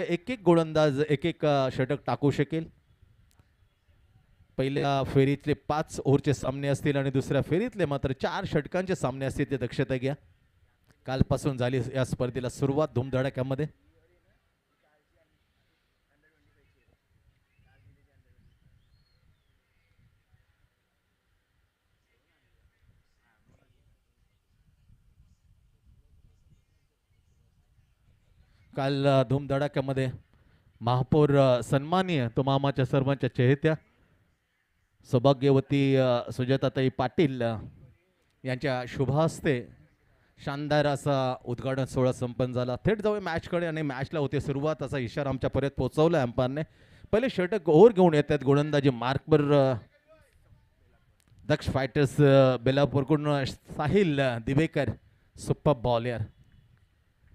एक एक गोलंदाज एक एक षटक टाकू शकेल. पहिल्या फेरीतले 5 ओव्हरचे सामने असतील आणि दुसऱ्या फेरीतले मात्र 4 षटकांचे सामने असतील, ते दक्षता घ्या. कालपासून झाली या स्पर्धेला सुरुवात धूमधडाक्यामध्ये. काल धूमधडाक्यामध्ये महापौर सन्माननीय तो मामाच्या सर्वांच्या चहेत्या सौभाग्यवती सुजाताताई पाटील यांच्या शुभ हस्ते शानदार असा उद्घाटन सोहळा संपन्न झाला. थेट जाऊया मॅचकडे आणि मॅचला होते सुरुवात असा इशारा आमच्यापर्यंत पोहोचवला अंपायरने. पहिले षटक ओव्हर घेऊन येतात गोलंदाजी मार्कवर दक्ष फायटर्स बेलापूरकडून साहिल दिवेकर. सुपर बॉल यार,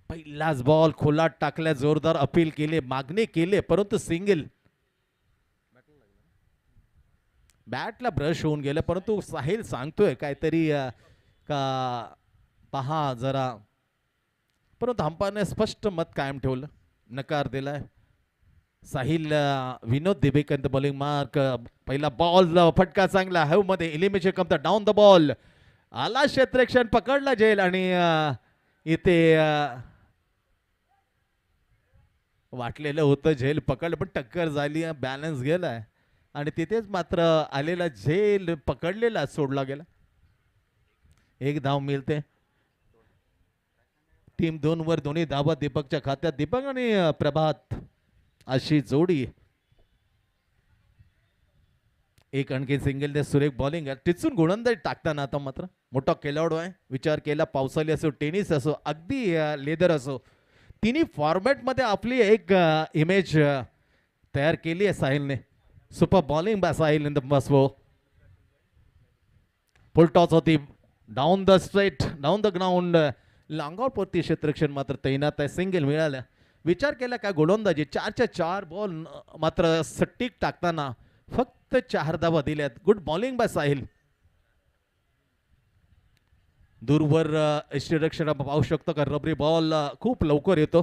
पहिलाच बॉल खोलात टाकल्या, जोरदार अपील केले, मागणी केले, परंतु सिंगल. बॅटला ब्रश होऊन गेलं, परंतु साहिल सांगतोय काहीतरी का पहा जरा, परंतु अंपायरने स्पष्ट मत कायम ठेवलं, नकार दिलाय. साहिल विनोद दिवेकर बॉलिंग मार्क. पहिला बॉल फटका चांगला हॅव मध्ये, elimination come the down the ball आला, क्षेत्ररक्षण पकडला जेल आणि इथे वाटलेलं होतं झेल पकडलं, पण टक्कर झाली, बॅलन्स गेलाय आणि तिथेच मात्र आलेला झेल पकडलेला सोडला गेला. एक धाव मिळते. टीम 2 वर दोन्ही धावा दीपकच्या खात्यात. दीपक आणि प्रभात अशी जोडी. एक आणखी सिंगल दे, सुरेख बॉलिंग आहे. टिचून गोलंदाजी टाकताना आता मात्र मोठा खेळाडू आहे. विचार केला पावसाळी असो, टेनिस असो, अगदी लेदर असो, तिन्ही फॉर्मॅटमध्ये आपली एक इमेज तयार केली आहे साहिलने. Super bowling by Sahil in the first over. Full toss होती, down the straight, down the ground, लांगावरती क्षेत्ररक्षण मात्र तैनात आहे. सिंगल मिळाल्या. विचार केला काय गोलंदाजी, 4च्या 4 बॉल मात्र सट्टीक टाकताना फक्त 4 धावा दिल्यात. Good bowling by Sahil. दूरवर क्षेत्ररक्षण पाहू शकतो का, रबरी बॉल खूप लवकर येतो.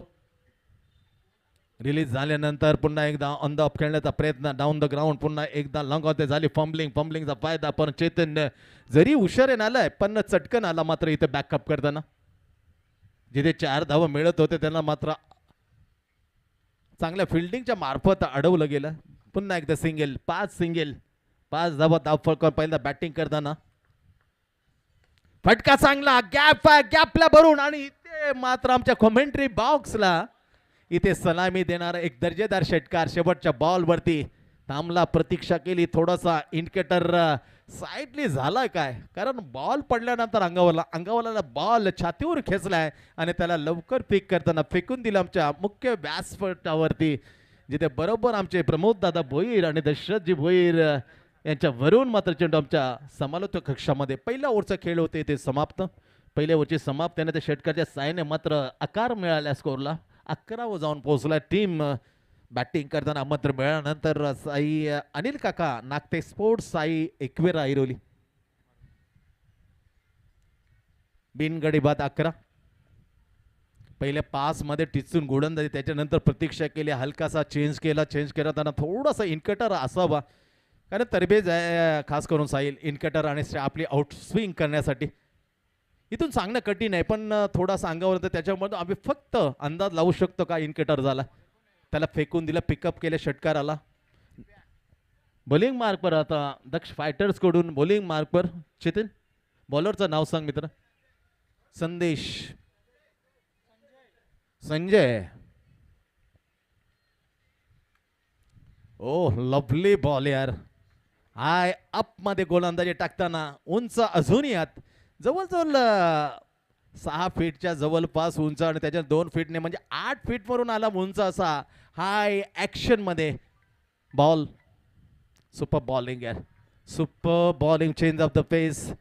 रिलीज झाल्यानंतर पुन्हा एकदा ऑन द ऑफ खेळण्याचा प्रयत्न, डाऊन द ग्राउंड, पुन्हा एकदा लॉंग ऑफ झाली. फंबलिंगचा फायदा, पण चैतन्य जरी उशिराने आलाय पण चटकन आला मात्र इथे बॅकअप करताना. जिथे 4 धावा मिळत होते त्यांना मात्र चांगल्या फिल्डिंगच्या मार्फत अडवलं गेलं. पुन्हा एकदा सिंगल, 5 धावा धाव पहिल्यांदा बॅटिंग करताना. फटका चांगला, गॅपला भरून आणि इथे मात्र आमच्या कॉमेंट्री बॉक्सला इथे सलामी देणारा एक दर्जेदार षटकार. शेवटच्या बॉल वरती थांबला, प्रतीक्षा केली, थोडासा इंडिकेटर साईडली झालाय काय, कारण बॉल पडल्यानंतर अंगावरला बॉल छातीवर खेचलाय आणि त्याला लवकर पिक करताना फेकून दिलं आमच्या मुख्य व्यासपटावरती, जिथे बरोबर आमचे प्रमोद दादा भोईर आणि दशरथजी भोईर यांच्या वरून मात्र चेंडू आमच्या समालोचक कक्षामध्ये. पहिल्या ओव्हरचा खेळ होते ते समाप्त. पहिल्या ओव्हरची समाप्त त्याने त्या षटकाच्या साहाय्याने मात्र आकार मिळाल्या स्कोरला. 11वर जाऊन पोहोचला टीम. बॅटिंग करताना मात्र मिळाल्यानंतर साई अनिल काका नागटे स्पोर्ट्स, साई एकवेरा ऐरोली. बिनगडी बाद 11. पहिल्या 5 मध्ये टिचून गोलंदाजी, त्याच्यानंतर प्रतीक्षा केली, हलकासा चेंज केला त्यांना थोडासा इनकटर असावा, कारण तरबेज आहे खास करून साहिल इनकटर आणि आपली आउट स्विंग करण्यासाठी. इथून सांगणं कठीण आहे, पण थोडासा अंगावर तर त्याच्यामध्ये आम्ही फक्त अंदाज लावू शकतो का इनकटर झाला. त्याला फेकून दिलं, पिकअप केले, षटकार आला. बॉलिंग मार्कवर आता दक्ष फायटर्स कडून बॉलिंग मार्कवर चेतन, बॉलरचं नाव सांग मित्र. संदेश, संजय. ओ लवली बॉल यार. हाय अप मध्ये गोलंदाजी टाकताना उंच अजूनही आत, जवळजवळ 6 फीटच्या जवळपास उंच आणि त्याच्या 2 फीटने म्हणजे 8 फीट वरून आला उंच असा हाय ऍक्शन मध्ये बॉल. सुपर बॉलिंग यार, super bowling, change of the pace.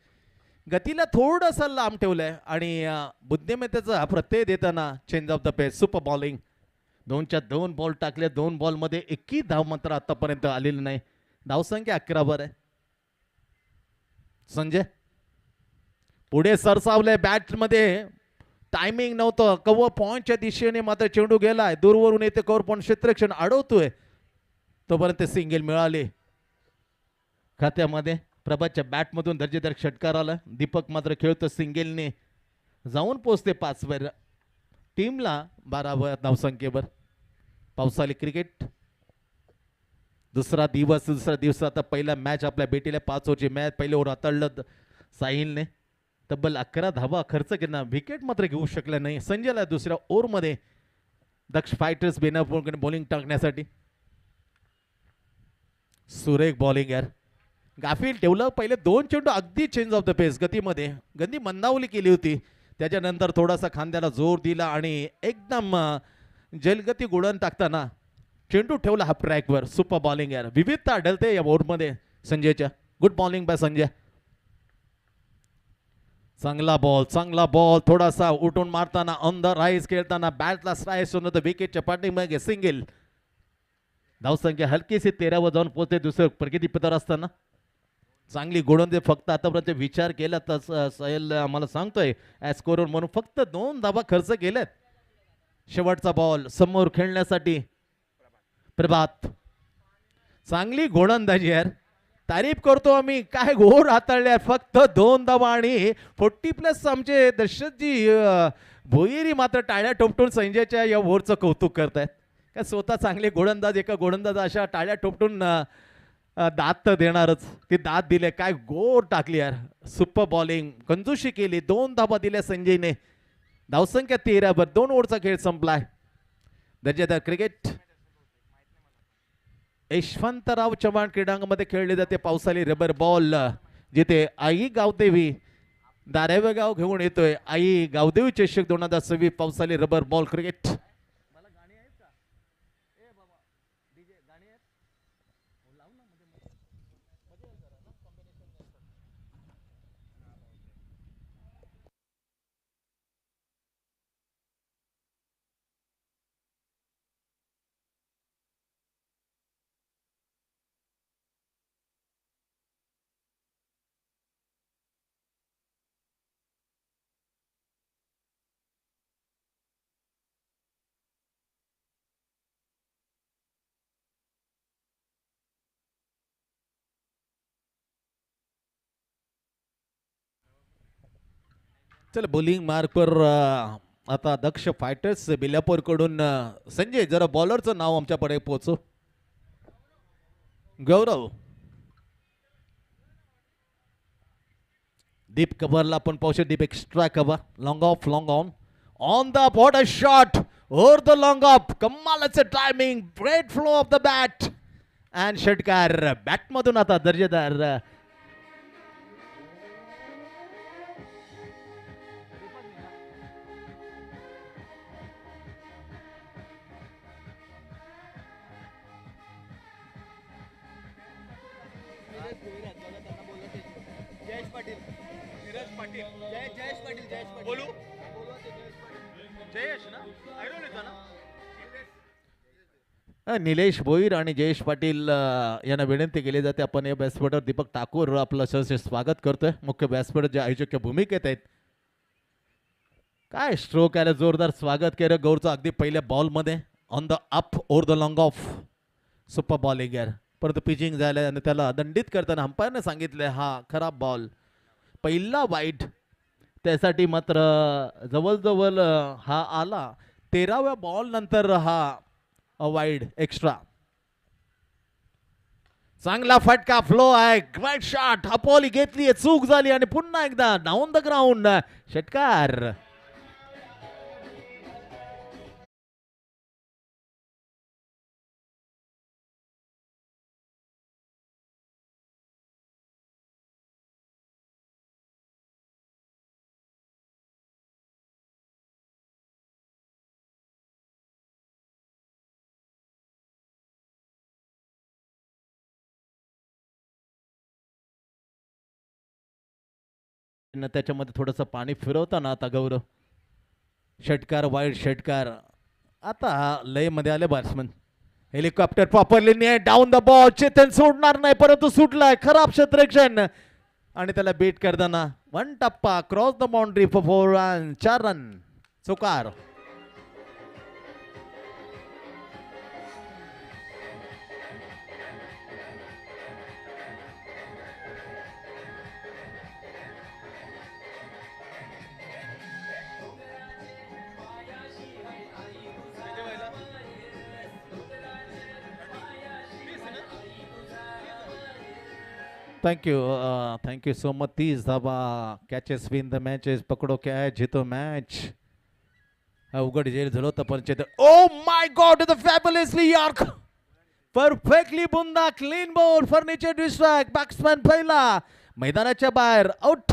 गतीला थोडंसं लांब ठेवलंय आणि बुद्धिमत्तेचा प्रत्यय देताना change of the pace, super bowling. 2च्या 2 बॉल टाकले, 2 बॉल मध्ये एकही धाव मात्र आतापर्यंत आलेली नाही. धावसंख्या 11 आहे. संजय पुढे सरसावले बॅट मध्ये, टायमिंग नव्हतं. कव्हर पॉइंटच्या दिशेने मात्र चेंडू गेलाय, दूरवरून येते कव्हर पॉइंट, क्षेत्ररक्षण अडवतोय, तोपर्यंत सिंगल मिळाले खात्यामध्ये. प्रभातच्या बॅटमधून दर्जेदार षटकार आला. दीपक मात्र खेळतो सिंगलने, जाऊन पोहोचते 5 वर, टीमला 12 धावसंख्येवर. पावसाळी क्रिकेट दुसरा दिवस आता पहिला मॅच आपल्या भेटीला 5 ओव्हरची मॅच. पहिले ओव्हर हाताळलं साहिलने, तब्बल 11 धावा खर्च केला, विकेट मात्र घेऊ शकला नाही. संजयला दुसऱ्या ओव्हरमध्ये दक्ष फायटर्स बेनापूरकडे बॉलिंग टाकण्यासाठी. सुरेख बॉलिंग यार, गाफील ठेवलं. पहिले 2 चेंडू अगदी चेंज ऑफ द पेस गतीमध्ये, गती मंदावली केली होती. त्याच्यानंतर थोडासा खांद्याला जोर दिला आणि एकदम जलगती गोळण टाकताना चेंडू ठेवला हाफ ट्रॅकवर. सुपर बॉलिंग यार, विविधता आढळते या ओव्हरमध्ये संजयच्या. Good bowling by Sanjay. चांगला बॉल थोडासा उठून मारताना ऑन द राईज खेळताना बॅटला स्लाइस होऊन विकेटच्या पाठीमागे सिंगल. धावसंख्या हलकीशी 13 वर जाऊन पोहोचते दुसरं प्रगतीपथावर असताना. चांगली गोलंदाजी, फक्त आतापर्यंत विचार केला तर साहिल आम्हाला सांगतोय ॲज स्कोरर म्हणून फक्त 2 धावा खर्च केल्यात. शेवटचा बॉल समोर खेळण्यासाठी प्रभात. चांगली गोलंदाजी यार, तारीफ करतो आम्ही. काय गोर हाताळल्या, फक्त 2 धावा आणि 40+ आमचे दर्शकजी भोईरी मात्र टाळ्या ठोपटून संजयच्या या ओव्हरचं कौतुक करतायत. काय स्वतः चांगले गोलंदाज, एका गोलंदाज अशा टाळ्या ठोपटून दात तर देणारच. ते दात दिले, काय गोर टाकली यार. सुपर बॉलिंग, कंजूशी केली. 2 धावा दिल्या संजयने. धावसंख्या 13 वर. 2 ओव्हरचा खेळ संपलाय. दर्जेदार क्रिकेट यशवंतराव चव्हाण क्रीडांगणामध्ये खेळले जाते. पावसाळी रबर बॉल, जिथे आई गावदेवी दारेगाव घेऊन येतोय. आई गावदेवी चषक 2026 पावसाळी रबर बॉल क्रिकेट. चल बॉलिंग मार्कवर आता दक्ष फायटर्स बिलापूर कडून संजय जरा बॉलरचं नाव आमच्याकडे पोहोचव. गौरव. डीप कव्हरला आपण पाहू. Deep extra cover, long on the border shot over the long off. कमालाचे timing, great flow of the bat and षटकार बॅटमधून. आता दर्जेदार निलेश भोईर आणि जयेश पाटील यांना विनंती केली जाते. आपण या व्यासपीठावर दीपक ठाकूर आपलं सहर्ष स्वागत करतोय. मुख्य व्यासपीठ जे आयोजक भूमिकेत आहेत. काय स्ट्रोक आला, जोरदार स्वागत केलं गौरचं अगदी पहिल्या बॉलमध्ये. On the up over the long off. Super bowling यार, परंतु पिचिंग झालं आणि त्याला दंडित करताना अंपायरने सांगितलं हा खराब बॉल, पहिला वाईट. त्यासाठी मात्र जवळजवळ हा आला 13व्या बॉल नंतर हा वाईड एक्स्ट्रा. चांगला फटका फ्लो आहे, ग्रेट शॉट. अपॉली घेतली, चूक झाली आणि पुन्हा एकदा डाऊन द ग्राउंड षटकार. त्याच्यामध्ये थोडंसं पाणी फिरवताना आता गौरव. षटकार, वाईड षटकार. आता लय मध्ये आले batsman. Helicopter properly down the ball. Chetan सोडणार नाही, परंतु सुटलाय. खराब क्षेत्ररक्षण आणि त्याला बीट करताना 1 टप्पा cross the boundary for 4 run. चौकार. Thank you so much. 30 धावा. Catches win the matches. पकडो कॅच जितो मॅच. अवघड जेल झालं होतं पण Chetan. Oh my god, the fabulously york. Perfectly बुंदा. Clean ball. Furniture distract. Batsman पहिला मैदानाच्या बाहेर. आउट.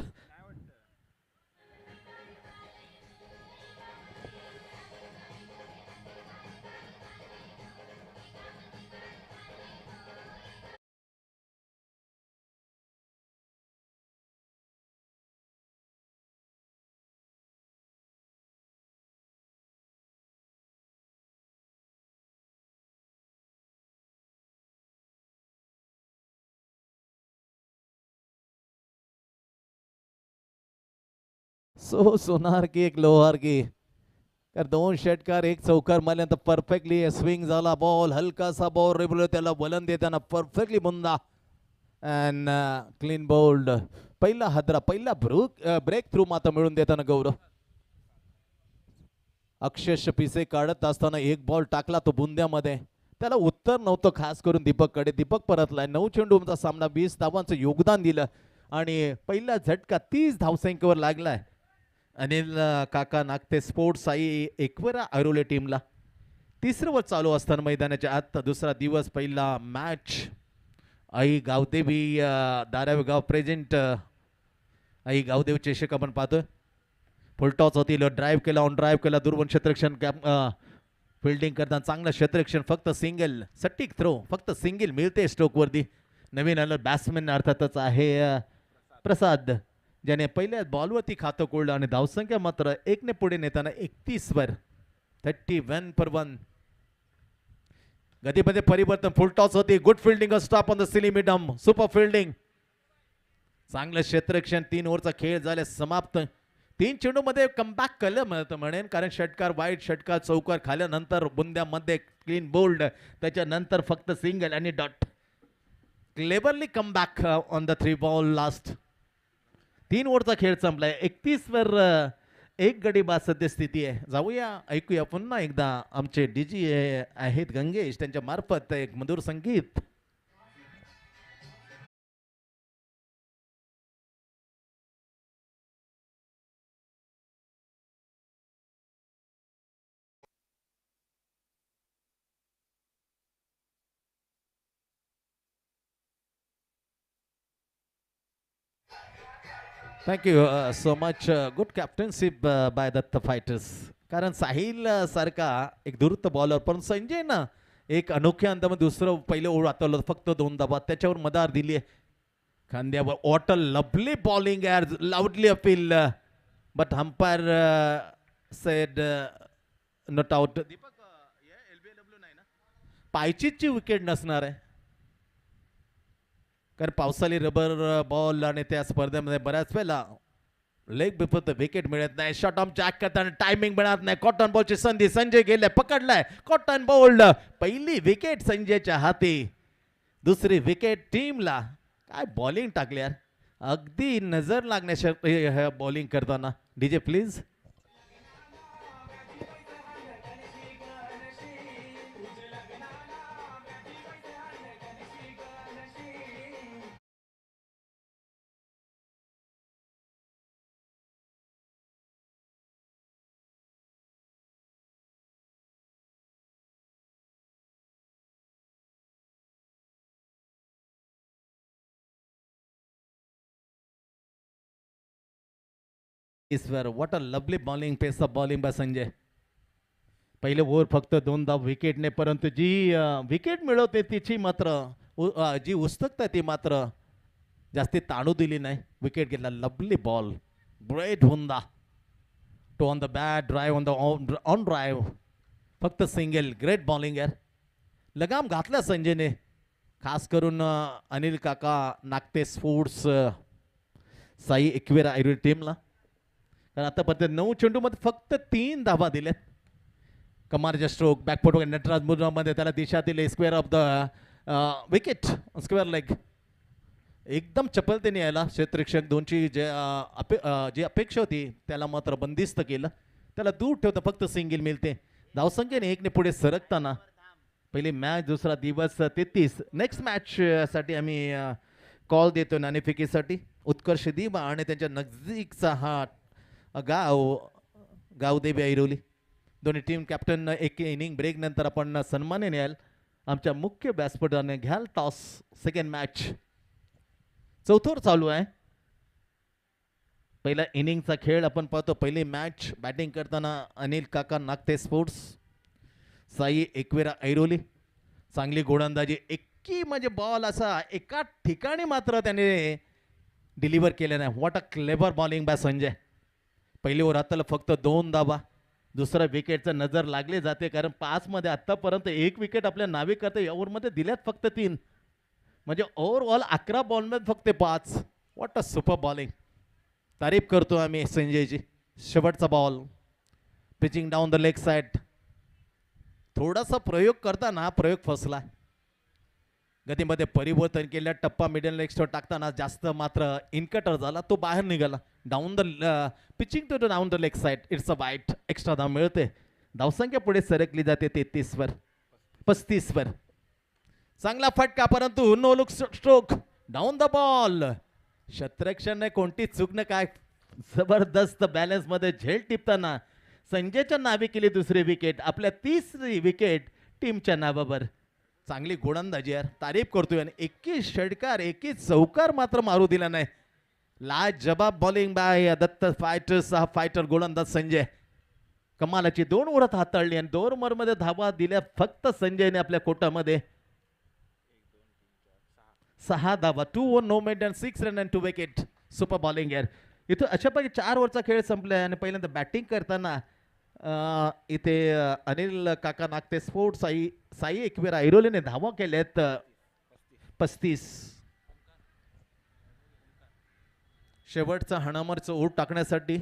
सोनार की एक लोहार की. तर 2 षटकार 1 चौकार मारल्यानंतर परफेक्टली स्विंग झाला बॉल. हलकासा बॉल रेबल त्याला वलन देताना परफेक्टली बुंदा अँड क्लीन बोल्ड. पहिला हादरा, पहिला ब्रेक थ्रू मात्र मिळून देताना गौरव. अक्षरशः पिसे काढत असताना एक बॉल टाकला तो बुंद्यामध्ये. त्याला उत्तर नव्हतं खास करून दीपककडे. दीपक परतलाय. 9 चेंडूंचा सामना. 20 धावांचं योगदान दिलं आणि पहिला झटका 30 धावसंख्येवर लागलाय. अनिल काका नागते स्पोर्ट्स साई एकवेरा ऐरोले टीमला. तिसरं वर चालू असताना मैदानाच्या आत दुसरा दिवस पहिला मॅच. आई गावदेवी धारावी गाव प्रेझेंट. आई गावदेवी चषक आपण पाहतोय. फुलटॉस होती. ड्राईव्ह केला. ऑन ड्राईव्ह केला. दुर्बन क्षेत्ररक्षण फिल्डिंग करताना चांगलं क्षेत्ररक्षण. फक्त सिंगल. सटीक थ्रो. फक्त सिंगल मिळते स्ट्रोकवरती. नवीन आलं बॅट्समॅन अर्थातच आहे प्रसाद, ज्याने पहिल्या बॉलवरती खातं कोळलं आणि धावसंख्या मात्र 1 ने पुढे नेताना 31 वर. 31 for 1. गतीमध्ये परिवर्तन. फुल टॉस होती. Good fielding. Stop on the silly medium. Super fielding. चांगलं क्षेत्ररक्षण. 3 ओव्हरचा खेळ झाला समाप्त. 3 चेंडू मध्ये कमबॅक केलं म्हणेन, कारण षटकार वाईट, षटकार चौकार खाल्यानंतर बुंद्यामध्ये क्लीन बोल्ड. त्याच्यानंतर फक्त सिंगल आणि dot. Cleverly comeback on the 3 ball last. 3 ओव्हरचा खेळ संपलाय. 31 वर 1 गडी बाद सद्यस्थिती आहे. जाऊया ऐकूया पुन्हा एकदा आमचे डीजी आहेत गंगेश, त्यांच्या मार्फत एक मधुर संगीत. Thank you so much. Good captainship by Datta fighters. कारण साहिल सारखा एक दुरुस्त बॉलर, पण संजय ना एक अनोख्या अंदामध्ये दुसरं पहिलं ओव्हर आतवलं फक्त 2 धावा, त्याच्यावर मदार दिली आहे खांद्यावर. What a lovely bowling as लाऊडली appeal but umpire sed not out. Deepak LBW नाही ना, पायचीची विकेट नसणार आहे, कारण पावसाळी रबर बॉल आणि त्या स्पर्धेमध्ये बऱ्याच वेळेला लेग बिफोर द विकेट मिळत नाही. शॉर्ट ऑफ जॅक करताना टायमिंग मिळत नाही. कॉटन बॉलची संधी. संजय गेले, पकडलाय. Caught and bowled. पहिली विकेट संजयच्या हाती. दुसरी विकेट टीमला. काय बॉलिंग टाकली यार, अगदी नजर लागण्याच्या बॉलिंग करताना. DJ please. What a lovely bowling, pace of bowling by Sanjay. पहिले ओव्हर फक्त 2 धाव विकेटने, परंतु जी विकेट मिळवते तिची मात्र जी उत्सुकता ती मात्र जास्ती ताणू दिली नाही. विकेट घेतला. Lovely ball. ग्रेट हुंदा to on the bat. Drive on the on drive. फक्त सिंगल. ग्रेट बॉलिंग यार. लगाम घातला संजयने, खास करून अनिल काका नागते स्पोर्ट्स साई एकवेरा टीमला. तर आतापर्यंत 9 चेंडूमध्ये फक्त 3 धावा दिल्यात. कमालच्या स्ट्रोक बॅकफुट वगैरे नटराज मुद्रामध्ये त्याला दिशा दिली. Square off the wicket, square leg. एकदम चपलतेने यायला क्षेत्ररक्षक दोनची जी अपेक्षा होती त्याला मात्र बंदिस्त केलं. त्याला दूर ठेवतं, फक्त सिंगल मिळते. धावसंख्येने 1 ने पुढे सरकताना पहिली मॅच, दुसरा दिवस 33. नेक्स्ट मॅच साठी आम्ही कॉल देतो नाणेफेकीसाठी. उत्कर्ष दिबा आणि त्यांच्या नजदीकचा हा गावदेवी ऐरोली. दोन्ही टीम कॅप्टन एक इनिंग ब्रेक नंतर आपण सन्माने न्याल आमच्या मुख्य व्यासपीठाने घ्याल. टॉस सेकंड मॅच चौथोर चालू आहे. पहिला इनिंगचा खेळ आपण पाहतो. पहिली मॅच बॅटिंग करताना अनिल काका नागते स्पोर्ट्स, साई एकवेरा ऐरोली. चांगली गोलंदाजी, एकी म्हणजे बॉल असा एका ठिकाणी मात्र त्याने डिलिव्हर केले नाही. What a clever bowling by Sanjay. पहिली ओव्हर हाताला फक्त 2 धावा. दुसऱ्या विकेटचं नजर लागले जाते, कारण 5 मध्ये आतापर्यंत 1 विकेट आपल्या नावे करता या ओव्हरमध्ये दिल्यात फक्त 3, म्हणजे ओव्हरऑल 11 बॉलमध्ये फक्त 5. What a super bowling. तारीफ करतो आम्ही संजयची. शेवटचा ball pitching down the leg side. थोडासा प्रयोग करताना प्रयोग फसला. गतीमध्ये परिवर्तन केलं. टप्पा मिडल लेग स्टोर टाकताना जास्त मात्र इनकटर झाला, तो बाहेर निघाला. Down the pitching to down the leg side. It's a वाईट. एक्स्ट्रा धाव मिळते. धावसंख्या पुढे सरकली जाते 33 वर 35 वर. चांगला फटका, परंतु no look stroke. Down the ball. क्षेत्ररक्षणने कोणती चूक न काय जबरदस्त बॅलन्स मध्ये झेल टिपताना संजयच्या नावे केली दुसरी विकेट. आपल्या 3री विकेट टीमच्या नावावर. चांगली गोलंदाजी यार, तारीफ करतोय. आणि 21 षटकार 21 चौकार मात्र मारू दिला नाही. लाजबाब बॉलिंग बाय दत्त फायटर्स. हा फायटर गोलंदाज संजय. कमालाची 2 ओव्हरात हाताळली आणि 2 ओव्हरमध्ये धावा दिल्या फक्त संजयने आपल्या कोटामध्ये. 6 धावा, 2 over know made and 6 run and 2 wicket. Super bowling यार. इथं अशापैकी 4 ओव्हरचा खेळ संपलाय आणि पहिल्यांदा बॅटिंग करताना इथे अनिल काका नागते स्पोर्ट्स साई एकवेरा ऐरोलीने धावा केल्यात 35. शेवटचा हणामरचं ओट टाकण्यासाठी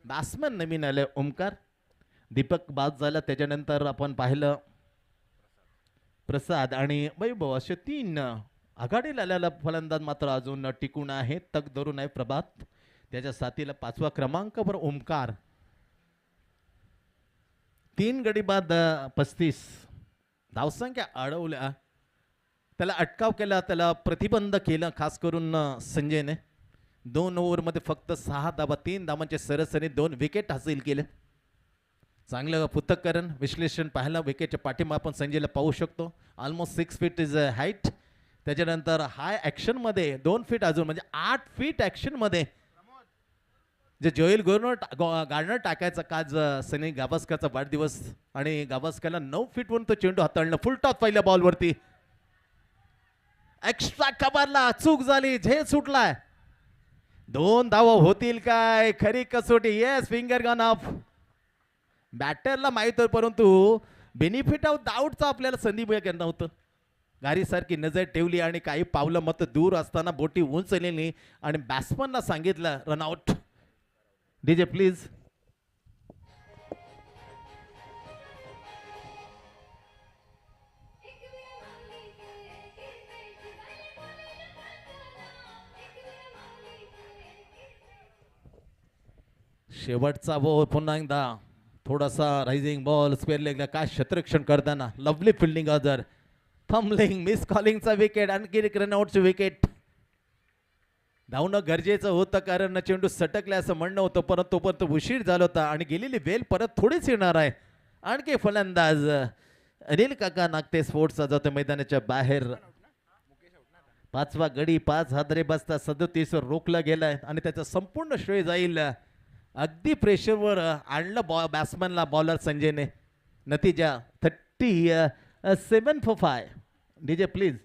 बॅट्समॅन नवीन आले. ओमकार. दीपक बाद झाला, त्याच्यानंतर आपण पाहिलं प्रसाद आणि वैभव असे 3 आघाडीला आलेला फलंदाज मात्र अजून टिकून आहे. तग धरून आहे प्रभात. त्याच्या साथीला 5वा क्रमांकावर ओमकार. 3 गडी बाद 35. धावसंख्या अडवल्या, त्याला अटकाव केला, त्याला प्रतिबंध केला खास करून संजयने. 2 ओव्हरमध्ये फक्त 6 धावा, 3 धावांचे सरासरी 2 विकेट हासिल केले. चांगलं पृथक्करण विश्लेषण पाहायला विकेटच्या पाठीमा आपण संजयला पाहू शकतो. Almost 6 feet is height. त्याच्यानंतर हाय ॲक्शन मध्ये 2 फीट अजून, म्हणजे 8 फीट ॲक्शन मध्ये जे जोएल गार्नर टाकायचा काज सनी गावस्करचा वाढदिवस आणि गावस्करला 9 फीट वरून तो चेंडू हाताळणं. फुल टॉस पहिल्या बॉलवरती. एक्स्ट्रा कव्हरला चूक झाली, झेल सुटलाय. 2 धावा होतील काय? खरी कसोटी. Yes, finger gun off. बॅटरला माहित होतं, परंतु बेनिफिट ऑफ डाऊटचा आपल्याला संधी मिळत नव्हतं. गाडीसारखी नजर ठेवली आणि काही पावलं मत दूर असताना बोटी उंचलेली आणि बॅट्समनला सांगितलं रनआउट. DJ please. शेवटचा बॉल पुन्हा एकदा थोडासा रायझिंग बॉल स्क्वेअर लेगला. काय क्षेत्ररक्षण करताना lovely fielding other. Fumbling, miss कॉलिंगचा विकेट, आणखी एक रनआउटचं विकेट. धावणं गरजेचं होतं कारण चेंडू सटकले असं म्हणणं होतं, परंतु तोपर्यंत उशीर झाला होता आणि गेलेली वेल परत थोडीच येणार आहे. आणखी फलंदाज अनिल काका नागते स्पोर्ट्स जातो मैदानाच्या बाहेर. 5वा गडी 5 हादरे बसता 37 वर रोखला गेलाय आणि त्याचा संपूर्ण श्रेय जाईल अगदी प्रेशरवर आणलं बॅट्समॅनला बॉलर संजयने. नतीजा 37 for 5. DJ please.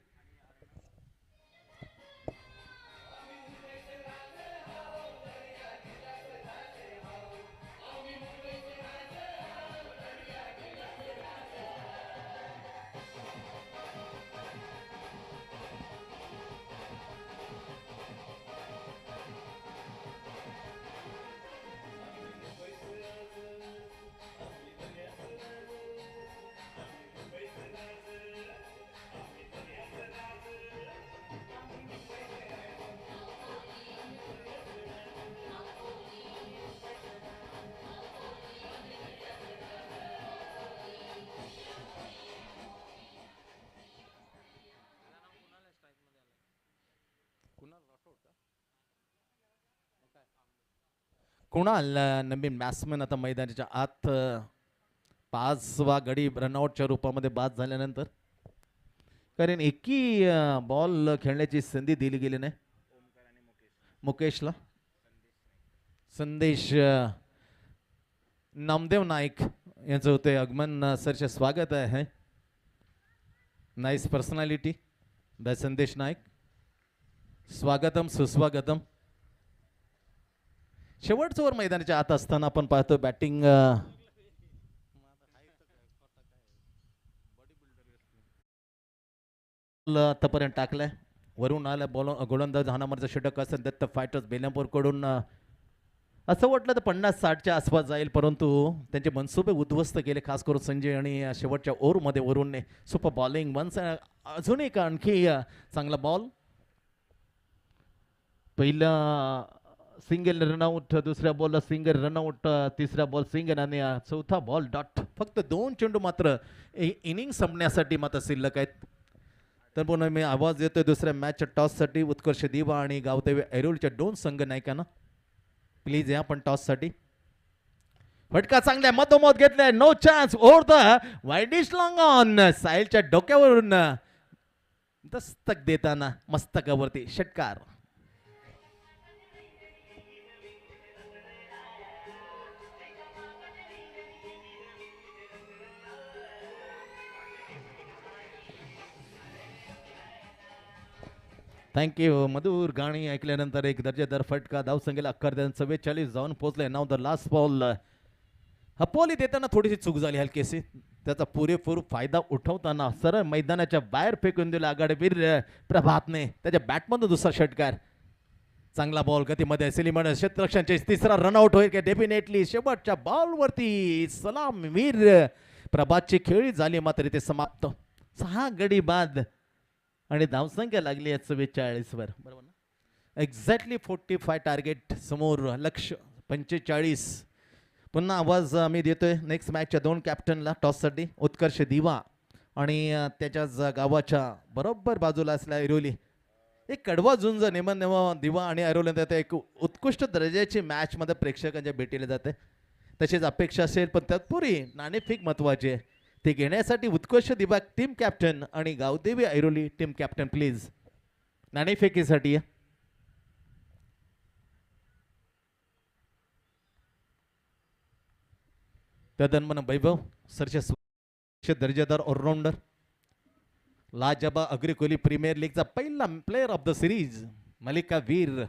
Kunal Naveen batsman आता मैदानाच्या आत 5वा गडी रनआउटच्या रूपामध्ये बाद झाल्यानंतर, कारण एकी बॉल खेळण्याची संधी दिली गेली नाही मुकेशला. संदेश नामदेव नाईक यांचं होते. आगमन सरचे स्वागत आहे. नाईस पर्सनॅलिटी बाय संदेश नाईक. स्वागतम सुस्वागतम. शेवटचं ओव्हर मैदानाच्या आत असताना आपण पाहतो बॅटिंग आतापर्यंत टाकलाय. वरून आला बॉल गोलंदाज हा नंबरचा षटक असेल दत्त फायटर्स बेलापूर कडून. असं वाटलं तर 50-60च्या आसपास जाईल, परंतु त्यांचे मनसुबे उद्ध्वस्त केले, खास करून संजय. आणि शेवटच्या ओव्हरमध्ये वरूनने सुपर बॉलिंग वन्स. अजून एक आणखी चांगला बॉल. पहिला सिंगल रनआउट, दुसऱ्या बॉलला सिंगल रनआउट, तिसऱ्या बॉल सिंगल आणि चौथा बॉल डॉट. फक्त 2 चेंडू मात्र इनिंग संपण्यासाठी मात्र शिल्लक आहेत. तर पुन्हा मी आवाज येतोय दुसऱ्या मॅचच्या टॉससाठी उत्कर्ष दिवा आणि गावदेवी ऐरोलीच्या 2 संघ नायकांना. प्लीज या पण टॉससाठी. फटका चांगल्या मधोमध घेतलाय. No chance over the wideish long on. साहिलच्या डोक्यावरून दस्तक देताना मस्तकावरती षटकार. थँक्यू. मधुर गाणी ऐकल्यानंतर एक दर्जेदार फटका. धावसंख्येला अख्खर 44 जाऊन पोहोचले. Now the last ball. हपोली देताना थोडीशी चूक झाली हलकीशी. त्याचा पुरेपूर फायदा उठवताना सरळ मैदानाच्या बाहेर फेकून दिला आघाडीवीर प्रभातने. त्याच्या बॅटमधून दुसरा षटकार. चांगला बॉल गतीमध्ये. सिलिमन क्षेत्ररक्षणचे तिसरा रनआउट होईल का डेफिनेटली. शेवटच्या बॉलवरती सलामवीर प्रभातची खेळी झाली मात्र ते समाप्त. 6 गडी बाद आणि धावसंख्या लागली आहे 44 वर. बरोबर ना. एक्झॅक्टली 45 टार्गेट समोर. लक्ष 45. पुन्हा आवाज आम्ही देतोय नेक्स्ट मॅचच्या 2 कॅप्टनला टॉससाठी. उत्कर्ष दिवा आणि त्याच्याच गावाच्या बरोबर बाजूला असल्या ऐरोली. एक कडवा झुंज नेमन दिवा आणि ऐरोली एक उत्कृष्ट दर्जाची मॅच मध्ये प्रेक्षकांच्या भेटीला जाते. तशीच अपेक्षा असेल, पण तत्पूर्वी नाणेफेक महत्वाची आहे. ते घेण्यासाठी उत्कर्ष दिवा टीम कॅप्टन आणि Gavdevi Airoli team captain please नाणेफेकीसाठी. तदनमन वैभव सरचे दर्जेदार ऑलराऊंडर. लाजबा अग्रिकोली प्रीमियर लीगचा पहिला प्लेयर ऑफ द सिरीज मलिका वीर.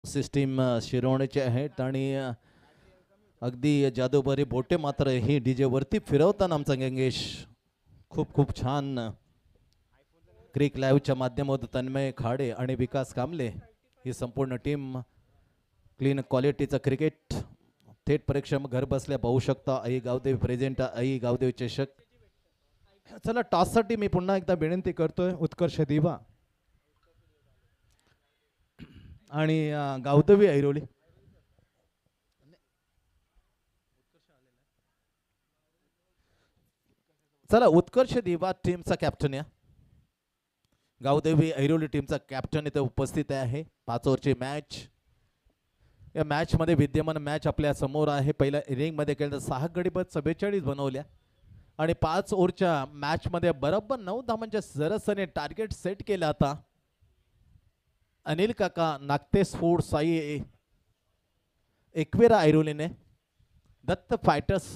सिस्टीम शिरवण्याचे आहेत आणि अगदी जादूबारी बोटे मात्र ही डीजे वरती फिरवताना आमचा गंगेश खूप खूप छान. क्रिक लाईव्हच्या माध्यमातून तन्मय खाडे आणि विकास कांबले ही संपूर्ण टीम क्लीन क्वालिटीचं क्रिकेट थेट प्रेक्षक घर बसल्या पाहू शकता. आई गावदेवी प्रेझेंट, आई गावदेवी चषक. चला टॉससाठी मी पुन्हा एकदा विनंती करतोय उत्कर्ष दिवा आणि गावदेवी ऐरोली. चला उत्कर्ष दिवा टीमचा कॅप्टन या गावदेवी ऐरोली टीमचा कॅप्टन इथे उपस्थित आहे. 5 ओव्हरची मॅच. या मॅच मध्ये विद्यमान मॅच आपल्या समोर आहे. पहिल्या इनिंग मध्ये केलं 6 गडी बाद 44 बनवल्या आणि 5 ओव्हरच्या मॅच मध्ये बरोबर 9 धावांच्या सरसने टार्गेट सेट केला आता. अनिल काका नागतेस फूड साई एकवेरा ऐरोलीने. दत्त फायटर्स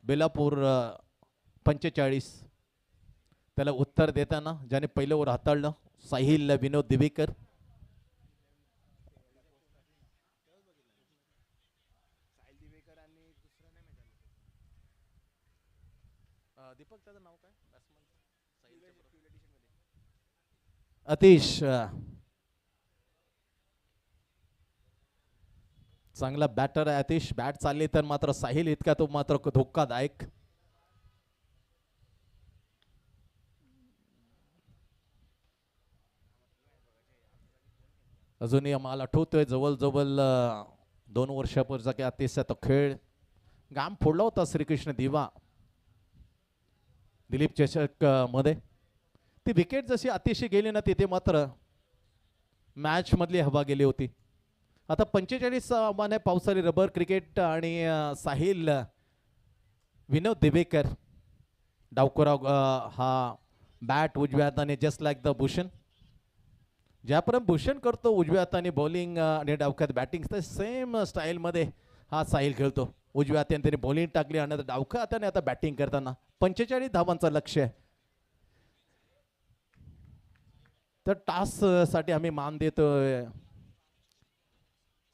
बेलापूर 45. त्याला उत्तर देताना ज्याने पहिलं ओव्हर हाताळलं साहिल विनोद दिवेकर. दीपक त्याचं नाव काय अतिश चांगला बॅटर आहे अतिश. बॅट चालली तर मात्र साहिल इतका तो मात्र धोकादायक. अजूनही आम्हाला आठवतोय जवळजवळ 2 वर्षापूर्वीचा की अतिशय तो खेळ घाम फोडला होता श्रीकृष्ण दिवा दिलीप चषक मध्ये. ती विकेट जशी अतिशय गेली ना तिथे मात्र मॅच मधली हवा गेली होती. आता 45 माने पावसाळी रबर क्रिकेट आणि साहिल विनोद दिवेकर डावखुराव हा बॅट उजव्या हाताने जस्ट लाईक द भूषण. ज्यापर्यंत भूषण करतो उजव्या हाताने बॉलिंग आणि डावख्यात बॅटिंग तर सेम स्टाईलमध्ये हा साहिल खेळतो. उजव्या हाताने त्याने बॉलिंग टाकली आणि डावख्या हाताने आता बॅटिंग करताना 45 धावांचं लक्ष आहे. तर टास साठी आम्ही मान देतोय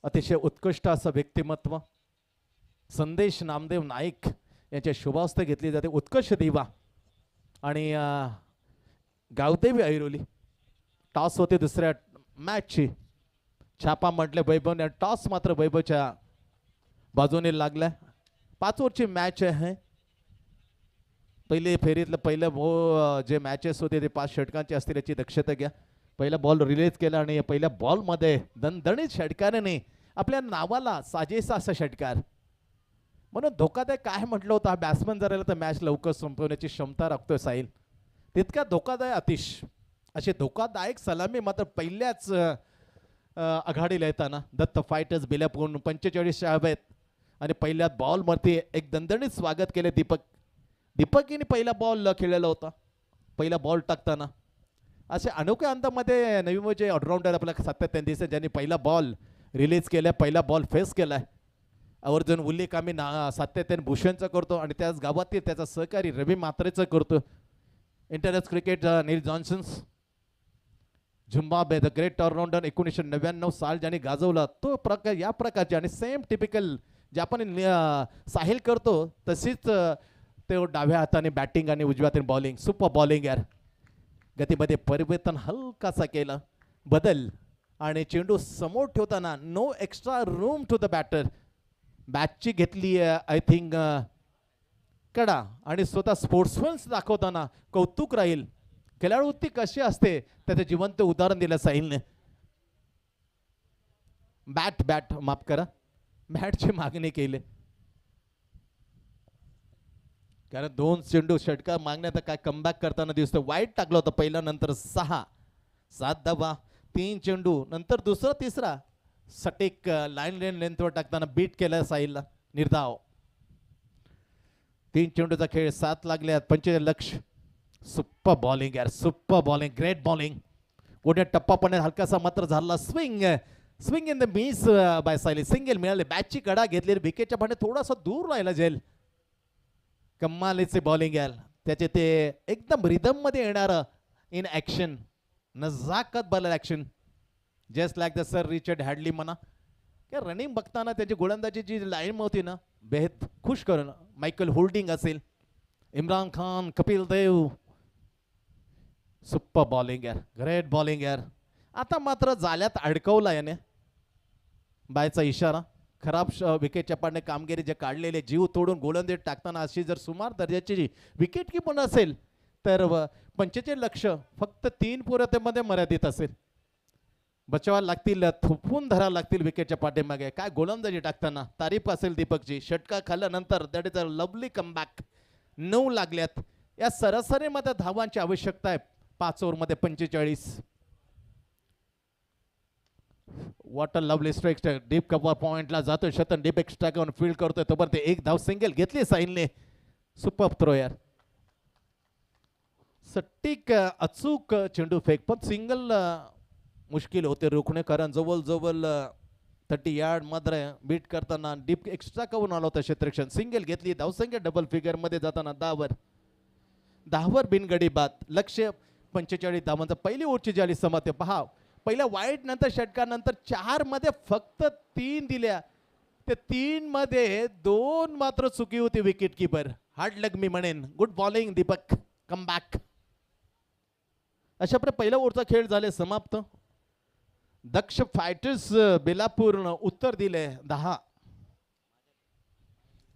अतिशय उत्कृष्ट असं व्यक्तिमत्व संदेश नामदेव नाईक यांच्या शुभास्ते घेतली जाते. उत्कर्ष दिवा आणि गावदेवी ऐरोली. टॉस होते दुसऱ्या मॅचची. छापा म्हटले वैभवने. टॉस मात्र वैभवच्या बाजूने लागलाय. 5 ओव्हरची मॅच आहे. पहिले फेरीतलं पहिलं जे मॅचेस होते ते 5 षटकांचे असतील याची दक्षता घ्या. पहिला बॉल रिलीज केला आणि पहिल्या बॉलमध्ये दणदणीत षटकाराने आपल्या नावाला साजेसा असा षटकार. म्हणून धोकादायक काय म्हटलं होतं हा बॅट्समन जर आला तर मॅच लवकर संपवण्याची क्षमता राखतोय साहिल. तितका धोकादायक अतिश. असे धोकादायक सलामी मात्र पहिल्याच आघाडीला येताना दत्त फायटर्स बेलापूर 45 आहेत आणि पहिल्या बॉलवरती एक दणदणीत स्वागत केले दीपकीने पहिला बॉल खेळलेला होता. पहिला बॉल टाकताना असे अनोख्या अंदामध्ये नवी मुंबईचे ऑलराऊंडर आपल्याला सातत्याने दिसते ज्यांनी पहिला बॉल रिलीज केला पहिला बॉल फेस केलाय. आवर्जून उल्लेख आम्ही सातत्याने भूषणचा करतो आणि त्याच गावातील त्याचा सहकारी रवी मात्रेचा करतो. International cricket Neil Johnson's Zimbabwe the great allrounder 1999 साल ज्याने गाजवला तो प्रकार या प्रकारचे आणि सेम टिपिकल जे आपण साहिल करतो तशीच ते डाव्या हाताने बॅटिंग आणि उजव्या हाताने बॉलिंग. सुपर बॉलिंग यार. गतीमध्ये परिवर्तन हलकासा केला बदल आणि चेंडू समोर ठेवताना no extra room to the batter. बॅटची घेतली आय थिंक कडा आणि स्वतः स्पोर्ट्समन्स दाखवताना कौतुक राहील. खेळाडूवृत्ती कशी असते त्याचं जिवंत उदाहरण दिलं साहिलने. बॅट माफ करा बॅटची मागणी केली कारण 2 चेंडू षटकार मागण्यात काय कमबॅक करताना दिसतो. वाईट टाकलं होतं पहिला नंतर 7 धावा 3 चेंडू नंतर दुसरा तिसरा सटीक लाईन लेंथवर टाकताना बीट केलं साहिलला. निर्धाव 3 चेंडूचा खेळ 7 लागले 45 लक्ष. सुपर बॉलिंग यार सुपर बॉलिंग ग्रेट बॉलिंग. पुढे टप्पा पडण्यात हलकासा मात्र झाला. Swing in the miss by Sahil. Single मिळाले. बॅटची कडा घेतली विकेटच्या पाठी थोडासा दूर राहिला जेल. कमालीचे बॉलिंग यार. त्याचे ते एकदम रिदम मध्ये येणार इन ऍक्शन नजाकत bowler action just like the sir Richard Hadlee म्हणा. रनिंग बघताना त्याची गोलंदाजी जी लाईन होती ना बेहद खुश करून. मायकल होल्डिंग असेल इम्रान खान कपिल देव. सुपर बॉलिंग यार ग्रेट बॉलिंग यार. आता मात्र जाल्यात अडकवला याने बायचा इशारा. खराब विकेटच्या पाडणे कामगिरी जे काढलेले जीव तोडून गोलंदाजी टाकताना अशी जर सुमार दर्जाची विकेट कीपर असेल तर 45 लक्ष फक्त 3 पुरतेमध्ये मर्यादित असेल. बचावायला लागतील थोपून धरायला लागतील विकेटच्या पाठीमागे. काय गोलंदाजी टाकताना तारीफ असेल दीपकची. षटका खाल्ल्यानंतर that is a lovely comeback. 9 लागल्यात या सरासरीमध्ये धावांची आवश्यकता आहे 5 ओव्हरमध्ये 45. What a lovely strike. Deep cover पॉइंटला जातोय शतन. डीप एक्स्ट्रा घेऊन फील्ड करतोय तोपर्यंत एक धाव सिंगल घेतली साहिलने. सुपर थ्रो यार. सटीक अचूक चेंडू फेक पण सिंगल मुश्किल होते रोखणे कारण जवळ 30 यार्ड मध्ये बीट करताना डीप एक्स्ट्रा करून आला होता क्षेत्ररक्षण. सिंगल घेतली. धावसंख्या डबल फिगर मध्ये जाताना 10वर बिनगडी बाद. लक्ष्य 45 धावांचा. पहिली ओव्हरची झाली समाप्ती. पहा पहिल्या वाईट नंतर षटकानंतर 4 मध्ये फक्त 3 दिल्या. त्या 3 मध्ये 2 मात्र चुकी होती विकेट किपर. हार्ड लक मी म्हणेन. Good bowling Deepak. Come back. अशा प्रकारे पहिल्या ओव्हरचा खेळ झाले समाप्त. दक्ष फायटर्स बेलापूरनं उत्तर दिले 10.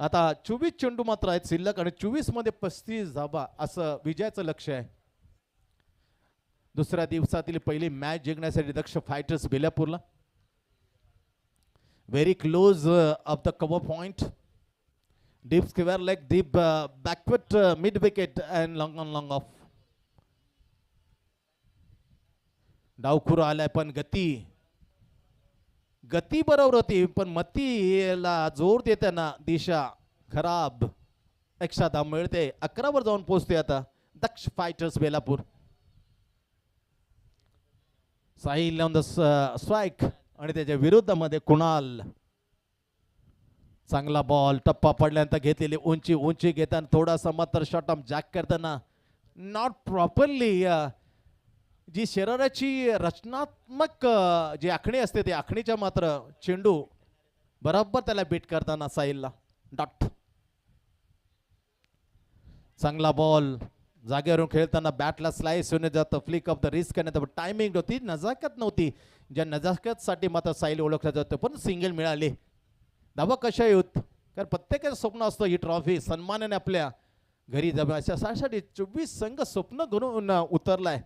आता 24 चेंडू मात्र आहेत शिल्लक आणि 24 मध्ये 35 धावा असं विजयाचं लक्ष आहे. दुसऱ्या दिवसातील पहिली मॅच जिंकण्यासाठी दक्ष फायटर्स बेलापूरला. Very close of the cover point. Deep square leg. Deep backward mid wicket and long on long off. डावखुर आलाय पण गती बरोबर होती पण मतीला जोर देताना दिशा खराब. एक्स्ट्रा धाव मिळते. 11वर जाऊन पोहोचते आता Daksh fighters Belapur. Sahil on the strike आणि त्याच्या विरुद्धामध्ये कुणाल. चांगला बॉल. टप्पा पडल्यानंतर घेतलेली उंची घेताना थोडासा मात्र शॉट ऑफ जॅक करताना नॉट प्रॉपरली जी शरीराची रचनात्मक जी आखणी असते ती आखणीच्या मात्र चेंडू बरोबर त्याला बीट करताना साहिलला डॉट. चांगला बॉल. जागेवरून खेळताना बॅटला स्लाइस होऊन जातं. फ्लिक ऑफ द रिस्क करण्यात टायमिंग होती. नजाकत नव्हती. ज्या नजाकतसाठी मात्र साहिल ओळखलं जातं पण सिंगल मिळाले. धावा कशा येऊत कारण प्रत्येकाचं स्वप्न असतं ही ट्रॉफी सन्मानाने आपल्या घरी जावं अशा 24 संघ स्वप्न घेऊन उतरलाय.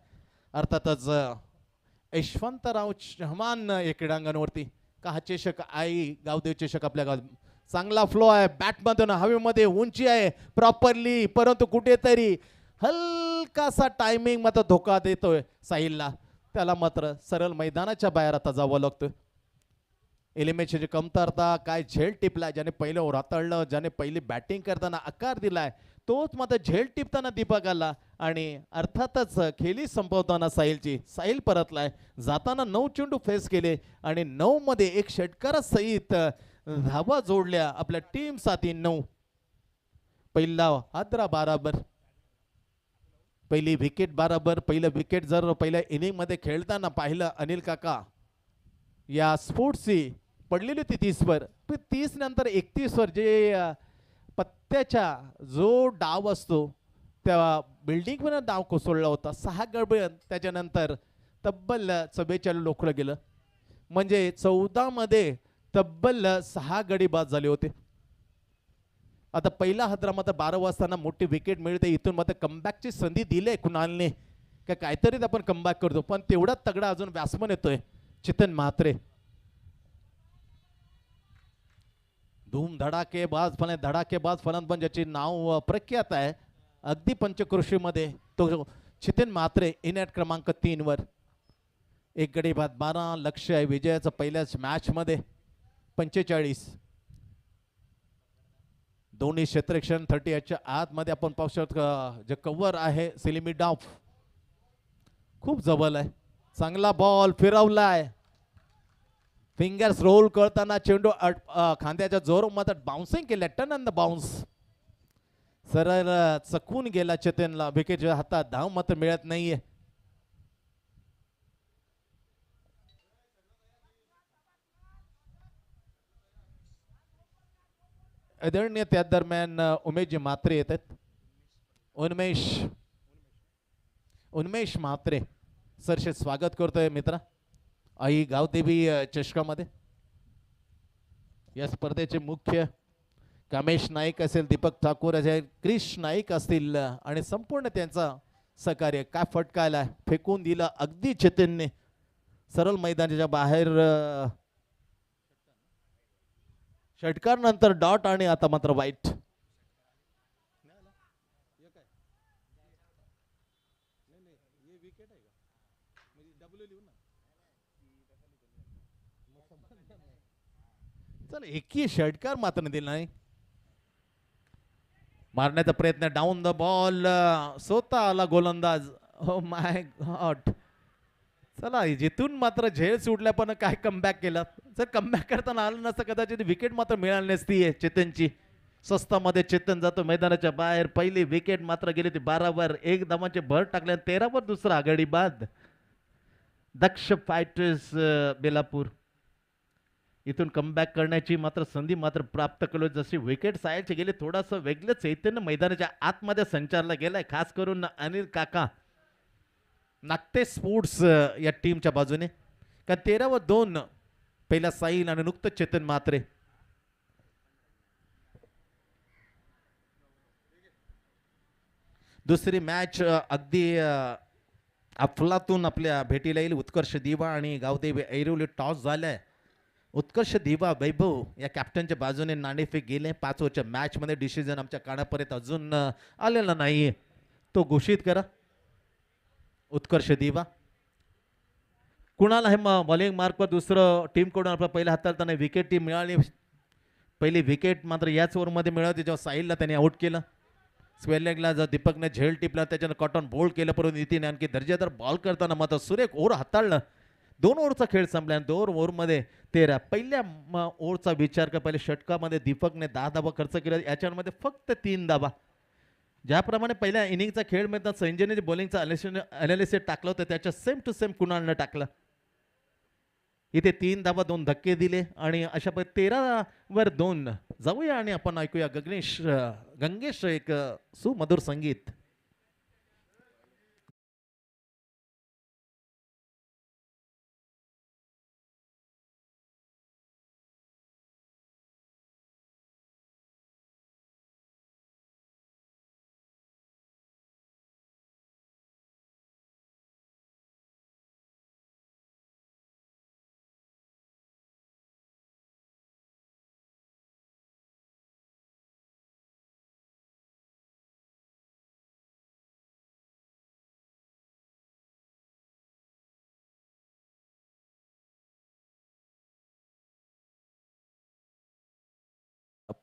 अर्थातच यशवंतराव चव्हाण या क्रीडांगणावरती का हा चषक आई गावदेव चषक आपल्या गावात. चांगला फ्लो आहे. बॅटमधून हवेमध्ये उंची आहे प्रॉपरली परंतु कुठेतरी हलकासा टायमिंग मात्र धोका देतोय साहिलला. त्याला मात्र सरळ मैदानाच्या बाहेर आता जावं लागतोय. एलिमिनेशनची कमतरता. काय झेल टिपलाय. ज्याने पहिलं ओव्हर हाताळलं ज्याने पहिली बॅटिंग करताना आकार दिलाय तोच मात्र झेल टिपताना दीपक आला आणि अर्थातच खेळी संपवताना साहिल परतलाय. जाताना 9 चेंडू फेस केले आणि 9 मध्ये एक षटकारासहित धावा जोडल्या आपल्या टीम साठी. 9 पहिला हादरा बराबर. पहिली विकेट बराबर. पहिलं विकेट जर पहिल्या इनिंग मध्ये खेळताना पाहिलं अनिल काका या स्पोर्ट्सची पडलेली होती 30 वर. 30 नंतर 31 वर जे पत्त्याच्या जो डाव असतो त्या बिल्डिंग वर डाव कोसळला होता. 6 गडबड. त्याच्यानंतर तब्बल 44 लोकलं गेलं म्हणजे 14 मध्ये तब्बल 6 गडी बाद झाले होते. आता पहिला हादरा मात्र 12 वाजताना मोठी विकेट मिळते. इथून मात्र कमबॅकची संधी दिली कुणालने का काहीतरी आपण कमबॅक करतो पण तेवढाच तगडा अजून बॅट्समन येतोय चेतन म्हात्रे. धडाकेबाज फलंदाज ज्याची नाव प्रख्यात आहे अगदी पंचक्रोशीमध्ये तो चेतन म्हात्रे. इनॅट क्रमांक 3 वर. एक गडी बाद 12. लक्ष आहे विजयाचं पहिल्याच मॅच मध्ये 45. दोन्ही क्षेत्ररक्षण 38 च्या आतमध्ये आपण पाहू शकतो. जे कव्हर आहे सिलिमी डाफ खूप जवळ आहे. चांगला बॉल फिरवलाय. फिंगर्स रोल करताना चेंडू खांद्याच्या जोर मात्र बाउन्सिंग केलं. Turn on the bounce. सरळ चकून गेला चेतनला. विकेटच्या हातात धाव मात्र मिळत नाहीये. आदरणीय त्या दरम्यान उमेशजी म्हात्रे येतात. उन्मेष म्हात्रे सरसे स्वागत करतोय मित्रा आई गावदेवी चषकामध्ये. या स्पर्धेचे मुख्य कामेश नाईक असेल, दीपक ठाकूर असेल, क्रिश नाईक असतील आणि संपूर्ण त्यांचा सहकार्य. काय फटकायला फेकून दिला अगदी चेतनने सरळ मैदानाच्या बाहेर. षटकार नंतर डॉट आणि आता मात्र वाईट. चल एकही षटकार मात्र दिला नाही. मारण्याचा प्रयत्न डाऊन द बॉल स्वतः आला गोलंदाज. हो माय गॉड. चला जिथून मात्र झेल सुटल्या पण काय कमबॅक केलं. जर कमबॅक करताना आलं नसतं कदाचित विकेट मात्र मिळाली नसती चेतनची. स्वस्तामध्ये चेतन जातो मैदानाच्या बाहेर. पहिली विकेट मात्र गेली ती 12 वर. एक धावांचे भर टाकले 13 वर दुसरा आघाडी बाद. दक्ष फायटर्स बेलापूर इथून कमबॅक करण्याची मात्र संधी मात्र प्राप्त केली. जशी विकेट सायलचे गेले थोडासा वेगळं चैतन्य मैदानाच्या आतमध्ये संचारला गेलाय खास करून अनिल काका नागते स्पोर्ट्स या टीमच्या बाजूने. का 13 व 2 पहिला साईल आणि नुकतं चेतन म्हात्रे. दुसरी मॅच अगदी अफलातून आपल्या भेटीला येईल. उत्कर्ष दिवा आणि गावदेवी ऐरोली टॉस झालाय. उत्कर्ष दिवा वैभव या कॅप्टनच्या बाजूने नाणेफेक गेले. 5 ओव्हरच्या मॅच मध्ये डिसिजन आमच्या कानापर्यंत अजून आलेला नाहीये. तो घोषित करा. उत्कर्ष दिवा कुणाला हे बॉलिंग मार्कवर दुसरं टीम कडून आपला पहिल्या हाताळताना विकेट टीम मिळाली. पहिली विकेट मात्र याच ओव्हरमध्ये मिळाली जेव्हा साहिलला त्याने आउट केलं. स्क्वेअर लेगला जर दीपकने झेल टिपला त्याच्यानं कॉटन बोल्ड केलं परंतु नितीन आणखी दर्जेदार बॉल करताना मात्र सुरेख ओव्हर हाताळलं. 2 ओव्हरचा खेळ संपला. 2 ओव्हरमध्ये 13. पहिल्या ओव्हरचा विचार कर पहिल्या षटकामध्ये दीपकने 10 धावा खर्च केला. याच्यामध्ये फक्त 3 धावा. ज्याप्रमाणे पहिल्या इनिंगचा खेळ मिळतात संजयने बॉलिंगचा अनालिसिस टाकलं होतं त्याच्या सेम टू सेम कुणालनं टाकलं. इथे 3 धावा 2 धक्के दिले आणि अशा पद्धतीने 13 वर 2 जाऊया आणि आपण ऐकूया गंगेश एक सुमधुर संगीत.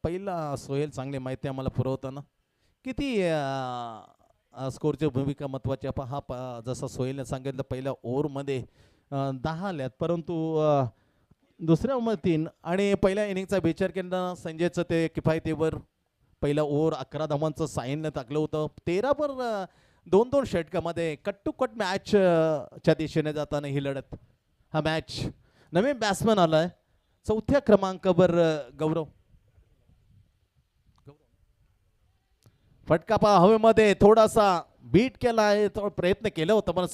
पहिला सोहेल चांगली माहिती आम्हाला पुरवताना किती स्कोरची भूमिका महत्वाची. आपण जसं सोहेलने सांगितलं पहिल्या ओव्हरमध्ये 10 आल्यात परंतु दुसऱ्या ओव्हरमध्ये 3 आणि पहिल्या इनिंगचा विचार केला संजयचं ते किफायतीवर पहिला ओव्हर 11 धावांचं साईनने टाकलं होतं. 13 वर 2-2 षटकामध्ये कट टू कट मॅच च्या दिशेने जाताना ही लढत. हा मॅच नवीन बॅट्समन आलाय 4थ्या क्रमांकावर गौरव. फटका हवेमध्ये थोडासा बीट केला आहे. प्रयत्न केला होता पण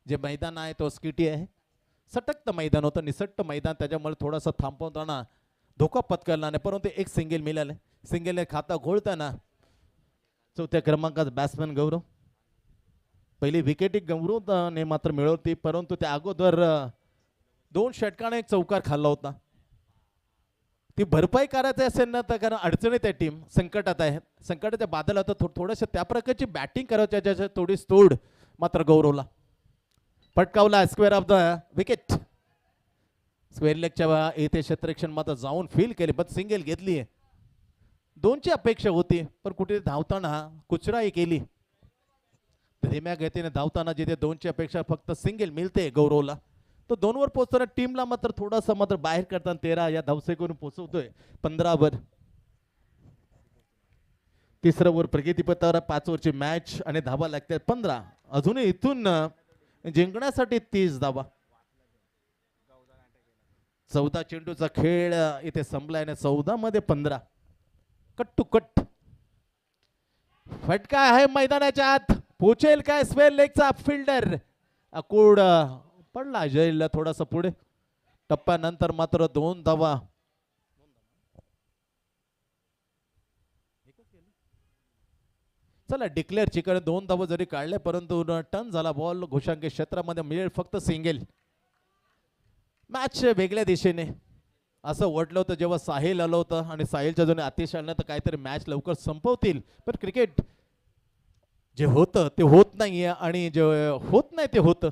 जे मैदान आहे तो स्किटी आहे. सटकतं मैदान होतं निसट्ट मैदान त्याच्यामुळे थोडासा थांबवताना धोका पत्करला नाही परंतु एक सिंगल मिळाले. सिंगलने खाता घोळताना 4थ्या क्रमांकाचा बॅट्समॅन गौरव. पहिली विकेट गौरवने मात्र मिळवती परंतु त्या अगोदर 2 षटकाने एक चौकार खाल्ला होता. ती भरपाई करायची असेल ना तर कारण अडचणीत आहे टीम संकटात आहे. संकटाच्या बादल होतं थोडंसं त्या प्रकारची बॅटिंग करायची ज्याच्या थोडीच तोड मात्र गौरवला. फटकावला square off the wicket. Square लेगच्या येथे क्षेत्ररक्षण मात्र जाऊन फील केले पण सिंगल घेतली. 2ची अपेक्षा होती पण कुठे धावताना कुचराई केली. धीम्या गतीने धावताना जिथे 2ची अपेक्षा फक्त सिंगल मिळते गौरवला. तो 2 वर पोहोचताना टीमला मात्र थोडासा मात्र बाहेर करताना 13 या धावसेकून पोहोचवतोय 15 वर. तिसरं ओव्हर प्रगतीपथावर 5 ओव्हरची मॅच आणि धावा लागतात 15. अजूनही इथून जिंकण्यासाठी 30 धावा. 14 चेंडूचा खेळ इथे संपलाय आणि 14 मध्ये 15 कट टू कट. फटका आहे मैदानाच्या आत पोचेल काय स्क्वेअर लेगचा फिल्डर अकुड पडला जयला थोडासा पुढे. टप्प्यानंतर मात्र 2 धावा. चला डिक्लेअर चिकन 2 धावा जरी काढले परंतु टर्न झाला बॉल घोषांकी क्षेत्रामध्ये मिळेल फक्त सिंगल. मॅच वेगळ्या दिशेने असं वाटलं होतं जेव्हा साहिल आलं होतं आणि साहिलच्या जोने आतिश आलं तर काहीतरी मॅच लवकर संपवतील पण क्रिकेट जे होतं ते होत नाहीये आणि जे होत नाही ते होतं.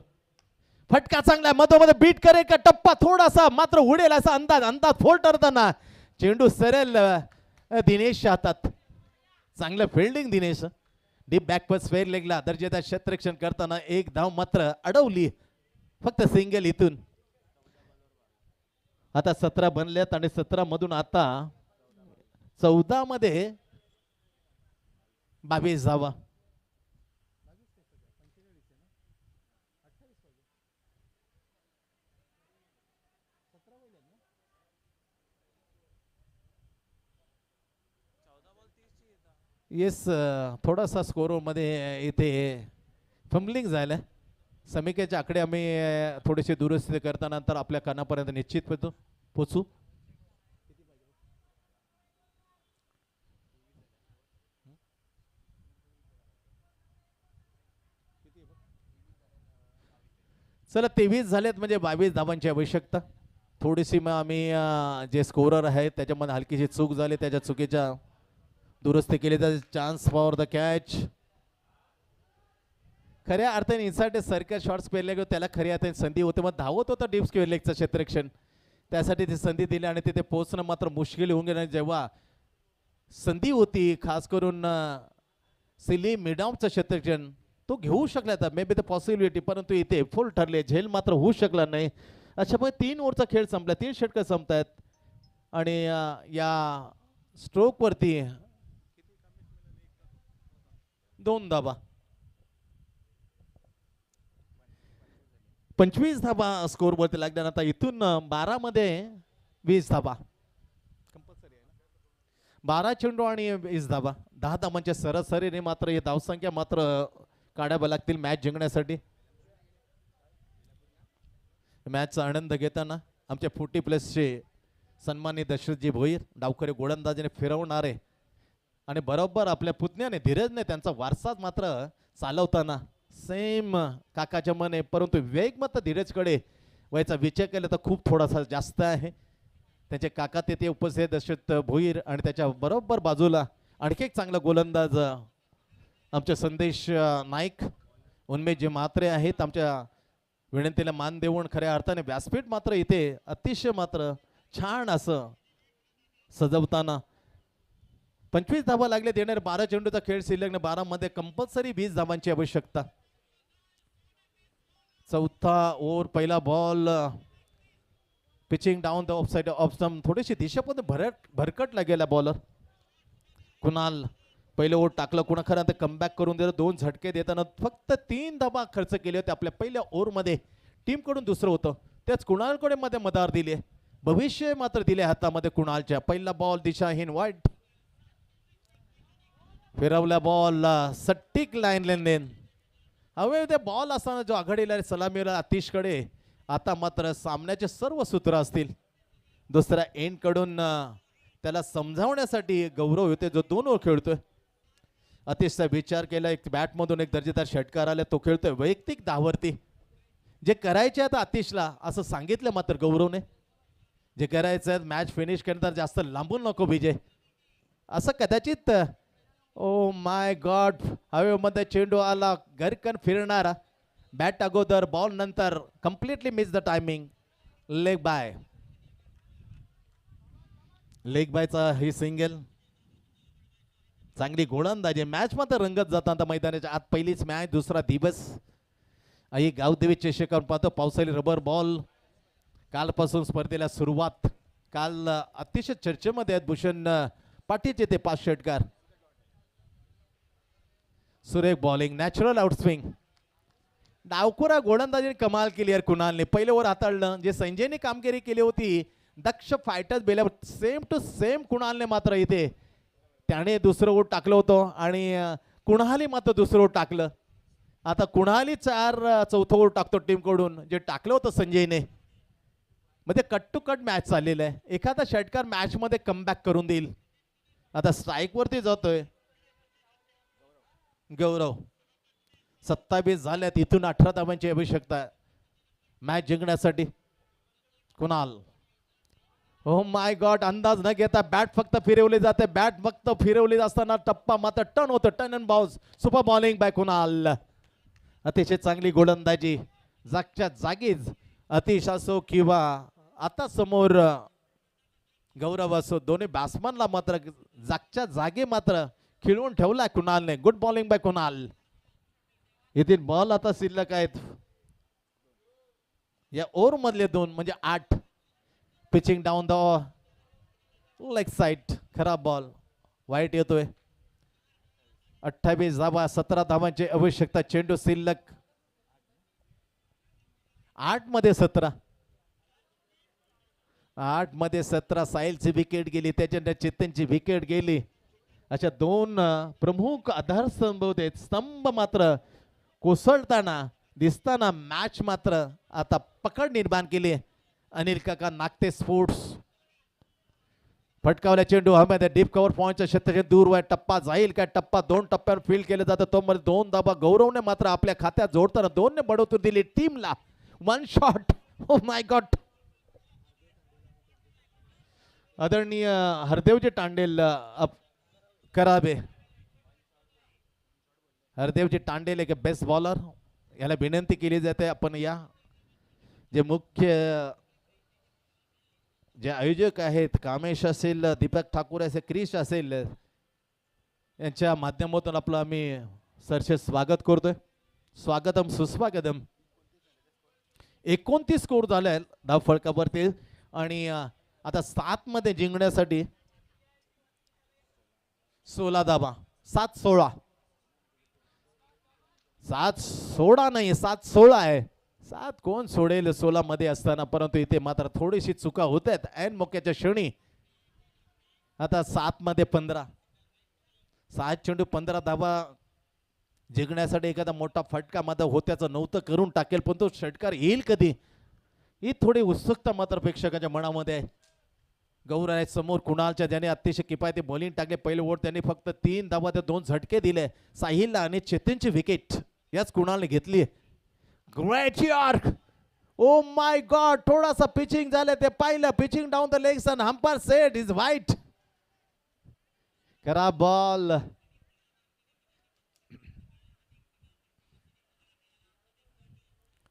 फटका चांगला मधोमध बीट करे का टप्पा थोडासा मात्र उडेल असा अंदाज अंदाज फोल ठरताना चेंडू सरळ दिनेश हातात. चांगलं fielding Dinesh. Deep backward square लेगला दर्जेदार क्षेत्ररक्षण करताना एक धाव मात्र अडवली. फक्त सिंगल इथून. आता 17 बनल्यात आणि 17 मधून आता 14 मध्ये 22 धावा. येस थोडासा स्कोर मध्ये इथे फंबलिंग झालं. समीक्षेच्या आकडे आम्ही थोडेसे दुरुस्ती करतानंतर आपल्या कानापर्यंत निश्चित पोचू. चला 23 झालेत म्हणजे 22 धावांची आवश्यकता. थोडीशी मग आम्ही जे स्कोरर आहेत त्याच्यामध्ये हलकीशी चूक झाली. त्याच्या चुकीच्या दुरुस्ती केली तर चान्स फॉर द कॅच. खऱ्या अर्थाने इन्साइड सर्कल शॉट्स पेरले गेले त्याला खऱ्या अर्थाने संधी होते. मग धावत होता डीप स्क्वेअर लेगचं क्षेत्ररक्षण. त्यासाठी ती संधी दिली आणि तिथे पोहोचणं मात्र मुश्किल होऊन गेलं. जेव्हा संधी होती खास करून सिली मिडॉमचं क्षेत्ररक्षण तो घेऊ शकला तर मे बी द पॉसिबिलिटी, परंतु इथे फुल ठरले. झेल मात्र होऊ शकला नाही. अशामुळे 3 ओव्हरचा खेळ संपला. 3 षटकं संपतायत आणि या स्ट्रोक वरती 2 धावा. 25 धावा स्कोर वरती लागल्या. आता इथून 12 मध्ये 20 धावा. 12 चेंडू आणि 20 धावा. 10 धावांच्या सरासरीने मात्र ही धावसंख्या मात्र काढाव्या लागतील मॅच जिंकण्यासाठी. मॅचचा आनंद घेताना आमच्या 40+ सन्मानित दशरथजी भोईर डावखरे गोलंदाजीने फिरवणारे आणि बरोबर आपल्या पुतण्याने धीरजने त्यांचा वारसाच मात्र चालवताना सेम काकाच्या मने, परंतु वेग मात्र धीरजकडे व्हायचा विचार केला तर खूप थोडासा जास्त आहे. त्यांचे काका तेथे उपस्थित दशरथ भोईर आणि त्याच्या बरोबर बाजूला आणखी एक चांगला गोलंदाज आमचे संदेश नाईक उन्मेष म्हात्रे आहेत. आमच्या विनंतीला मान देऊन खऱ्या अर्थाने व्यासपीठ मात्र इथे अतिशय मात्र छान असं सजवताना 25 धावा लागले. देणारे 12 चेंडूचा खेळ शिल्लक 12 मध्ये कंपल्सरी 20 धावांची आवश्यकता. चौथा ओव्हर पहिला ball pitching down the of side off stump. थोडीशी दिशा पण भरकटला गेला बॉलर कुणाल. पहिलं ओव्हर टाकलं कुणा खरं ते कमबॅक करून दिलं. 2 झटके देताना फक्त 3 धावा खर्च केले होते आपल्या पहिल्या ओव्हरमध्ये. टीमकडून दुसरं होतं त्याच कुणालकडे मध्ये मदार दिले. भविष्य मात्र दिले हातामध्ये कुणालच्या. पहिला बॉल दिशाहीन वाईट. फिरवला बॉल सट्टिक लाईन लेन. हवे ते बॉल असताना जो आघाडीला सलामीला आतिशकडे आता मात्र सामन्याचे सर्व सूत्र असतील. दुसऱ्या एंड कडून त्याला समजावण्यासाठी गौरव होते जो 2 ओव्हर खेळतोय. अतिशचा विचार केला. एक बॅटमधून एक दर्जेदार षटकार आला तो खेळतोय वैयक्तिक धावरती. जे करायचे आता आतिशला असं सांगितलं मात्र गौरवने. जे करायचं मॅच फिनिश केल्यानंतर जास्त लांबून नको विजय असं कदाचित. Oh my god. हवेमध्ये चेंडू आला घरकन फिरणारा. बॅट अगोदर बॉल नंतर completely miss the timing. Leg bye. Leg बायचा ही सिंगल. चांगली गोलंदाजी. मॅच मात्र रंगत जातात मैदानाच्या आत. पहिलीच मॅच दुसरा दिवस. आई गावदेवी चषक पाहतो. पावसाळी रबर बॉल. कालपासून स्पर्धेला सुरुवात. काल अतिशय चर्चेमध्ये आहेत भूषण पाटीलचे ते 5 षटकार. सुरेख बॉलिंग नॅचरल आउटस्विंग. डावखुरा गोलंदाजीने कमाल केली यार कुणालने. पहिलं ओव्हर हाताळलं. जे संजयने कामगिरी केली होती दक्ष फायटर्स बेल्या सेम टू सेम कुणालने मात्र इथे त्याने दुसरं ओव्हर टाकलं होतं आणि कुणाली मात्र दुसरं ओव्हर टाकलं. आता कुणाली 4 चौथं ओव्हर टाकतो टीमकडून जे टाकलं होतं संजयने. मध्ये कट टू कट मॅच चाललेलं आहे. एखादा षटकार मॅच मध्ये कमबॅक करून देईल. आता स्ट्राईक वरती जातोय गौरव. 27 झाल्यात. इथून 18 धावांची आवश्यकता मॅच जिंकण्यासाठी. कुणाल हो माय गॉड, अंदाज न घेता बॅट फक्त फिरवली जाते. बॅट फक्त फिरवली असताना टप्पा मात्र टर्न होतं. Turn and bounce. Super bowling by Kunal. अतिशय चांगली गोलंदाजी. जागच्या जागीच अतिश असो किंवा आता समोर गौरव असो, दोन्ही बॅट्समनला मात्र जागच्या जागी मात्र खिळवून ठेवला कुणालने. Good bowling by Kunal. येथील बॉल आता शिल्लक आहेत या ओव्हर मधले 2 म्हणजे 8. Pitching down the leg side. खराब बॉल वाईट येतोय. 28 धावा, 17 धावांची आवश्यकता. चेंडू शिल्लक 8 मध्ये 17. 8 मध्ये 17. साहिलची विकेट गेली, त्याच्यानंतर चेतनची विकेट गेली. अशा 2 प्रमुख आधारस्तंभ होते. स्तंभ मात्र कोसळताना दिसताना मॅच मात्र आता पकड निर्माण केली. अनिल काका नागते स्पोर्ट्स. फटकावला चेंडू हवेमध्ये. डीप कव्हर पॉइंटच्या क्षेत्राच्या दूर वर. टप्पा जाईल काय? टप्पा 2 टप्प्यावर फील्ड केलं जातं. तो मध्ये 2 धावा गौरवने मात्र आपल्या खात्यात जोडताना 2 ने बढवती दिली टीमला. 1 शॉट. O my God. आदरणीय हरदेवजी टांडेल करावे. हरदेवजी टांडेल एक बेस्ट बॉलर. याला विनंती केली जाते आपण या जे मुख्य जे आयोजक आहेत, कामेश असेल, दीपक ठाकूर असेल, क्रिश असेल, यांच्या माध्यमातून आपलं आम्ही सरचे स्वागत करतोय. स्वागतम सुस्वागतम. 29 स्कोर झालाय धाव फलकावरती आणि आता 7 मध्ये जिंकण्यासाठी 16 धावा. 7-16. 7-16 नाही, 7-16 आहे. 7 कोण सोडेल 16 मध्ये असताना. परंतु इथे मात्र थोडीशी चुका होत आहेत ऐन मोक्याच्या क्षणी. आता 7 मध्ये 15. 7 चेंडू 15 धावा जिंकण्यासाठी एखादा मोठा फटका मात्र होत्याचं नव्हतं करून टाकेल. पण तो षटकार येईल कधी ही थोडी उत्सुकता मात्र प्रेक्षकांच्या मनामध्ये आहे. गौरव समोर कुणालच्या ज्याने अतिशय किफायती बॉलिंग टाकले. पहिले ओव्हर त्यांनी फक्त 3 धावा ते 2 झटके दिले. साहिलला आणि चेतनची विकेट याच कुणालने घेतली. Great york. Oh my god. थोडासा पिचिंग झालं ते पाहिलं. Pitching down the legs and umpire said is wide. खराब बॉल.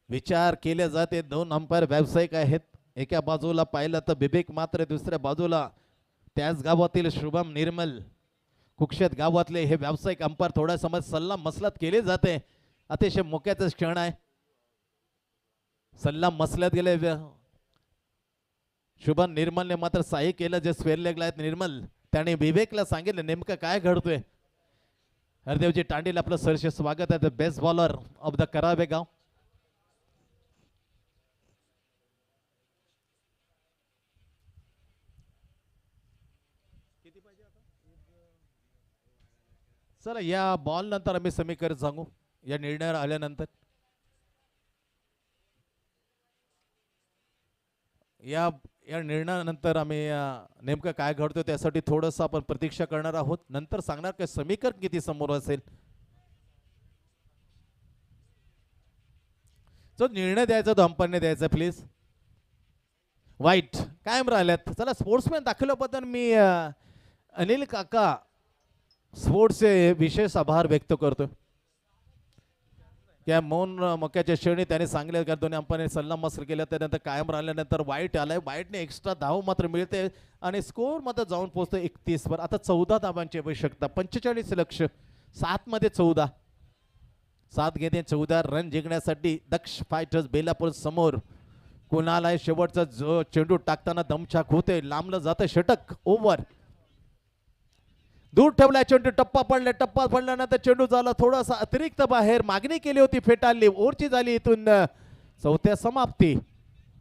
विचार केले जाते. 2 अंपायर व्यावसायिक आहेत. एका बाजूला पाहिलं तर बिबेक मात्र, दुसऱ्या बाजूला त्याच गावातील शुभम निर्मल. कुक्षेत गावातले हे व्यावसायिक अंपायर. थोडा समज सल्ला मसलत केले जाते. अतिशय मोक्याचा क्षण आहे. सल्ला मसलत गेले. शुभम निर्मलने मात्र सहाय्य केलं. जे स्क्वेअर लेगला आहेत निर्मल, त्याने विवेकला सांगितलं नेमकं काय घडतोय. हरदेवजी टांडील आपलं सरसे स्वागत आहे. The best bowler of the करावे गाव. चला या बॉल नंतर आम्ही समीकरण सांगू. या निर्णयावर आल्यानंतर या निर्णयानंतर आम्ही नेमकं काय घडतोय त्यासाठी थोडंसं आपण प्रतीक्षा करणार आहोत. नंतर सांगणार की समीकरण किती समोर असेल. जो निर्णय द्यायचा तो अंपायरने द्यायचा प्लीज. वाईट कायम राहिल्यात. चला स्पोर्ट्समॅन दाखवल्याबद्दल मी अनिल काका स्पोर्ट्सचे विशेष आभार व्यक्त करतो. त्या मौन मक्याच्या श्रेणी त्याने सांगले का दोन्ही अंपायरने सल्ला मसर केला. त्यानंतर कायम राहिल्यानंतर वाईट आलाय. वाईटने एक्स्ट्रा धाव मात्र मिळते आणि स्कोर मात्र जाऊन पोहोचतो 31 वर. आता 14 धावांची आवश्यकता. 45 लक्ष. 7 मध्ये 14. 7 घेते 14 रन जिंकण्यासाठी. दक्ष फायटर्स बेलापूर समोर. कुणाल आहे शेवटचा जो चेंडू टाकताना दमछाक होते. लांबलं जातं षटक. ओव्हर दूर ठेवला चेंडू. टप्पा पडला. टप्पा पडल्यानंतर चेंडू झाला थोडासा अतिरिक्त बाहेर. मागणी केली होती फेटाळली. ओव्हरची झाली इथून चौथ्या समाप्ती.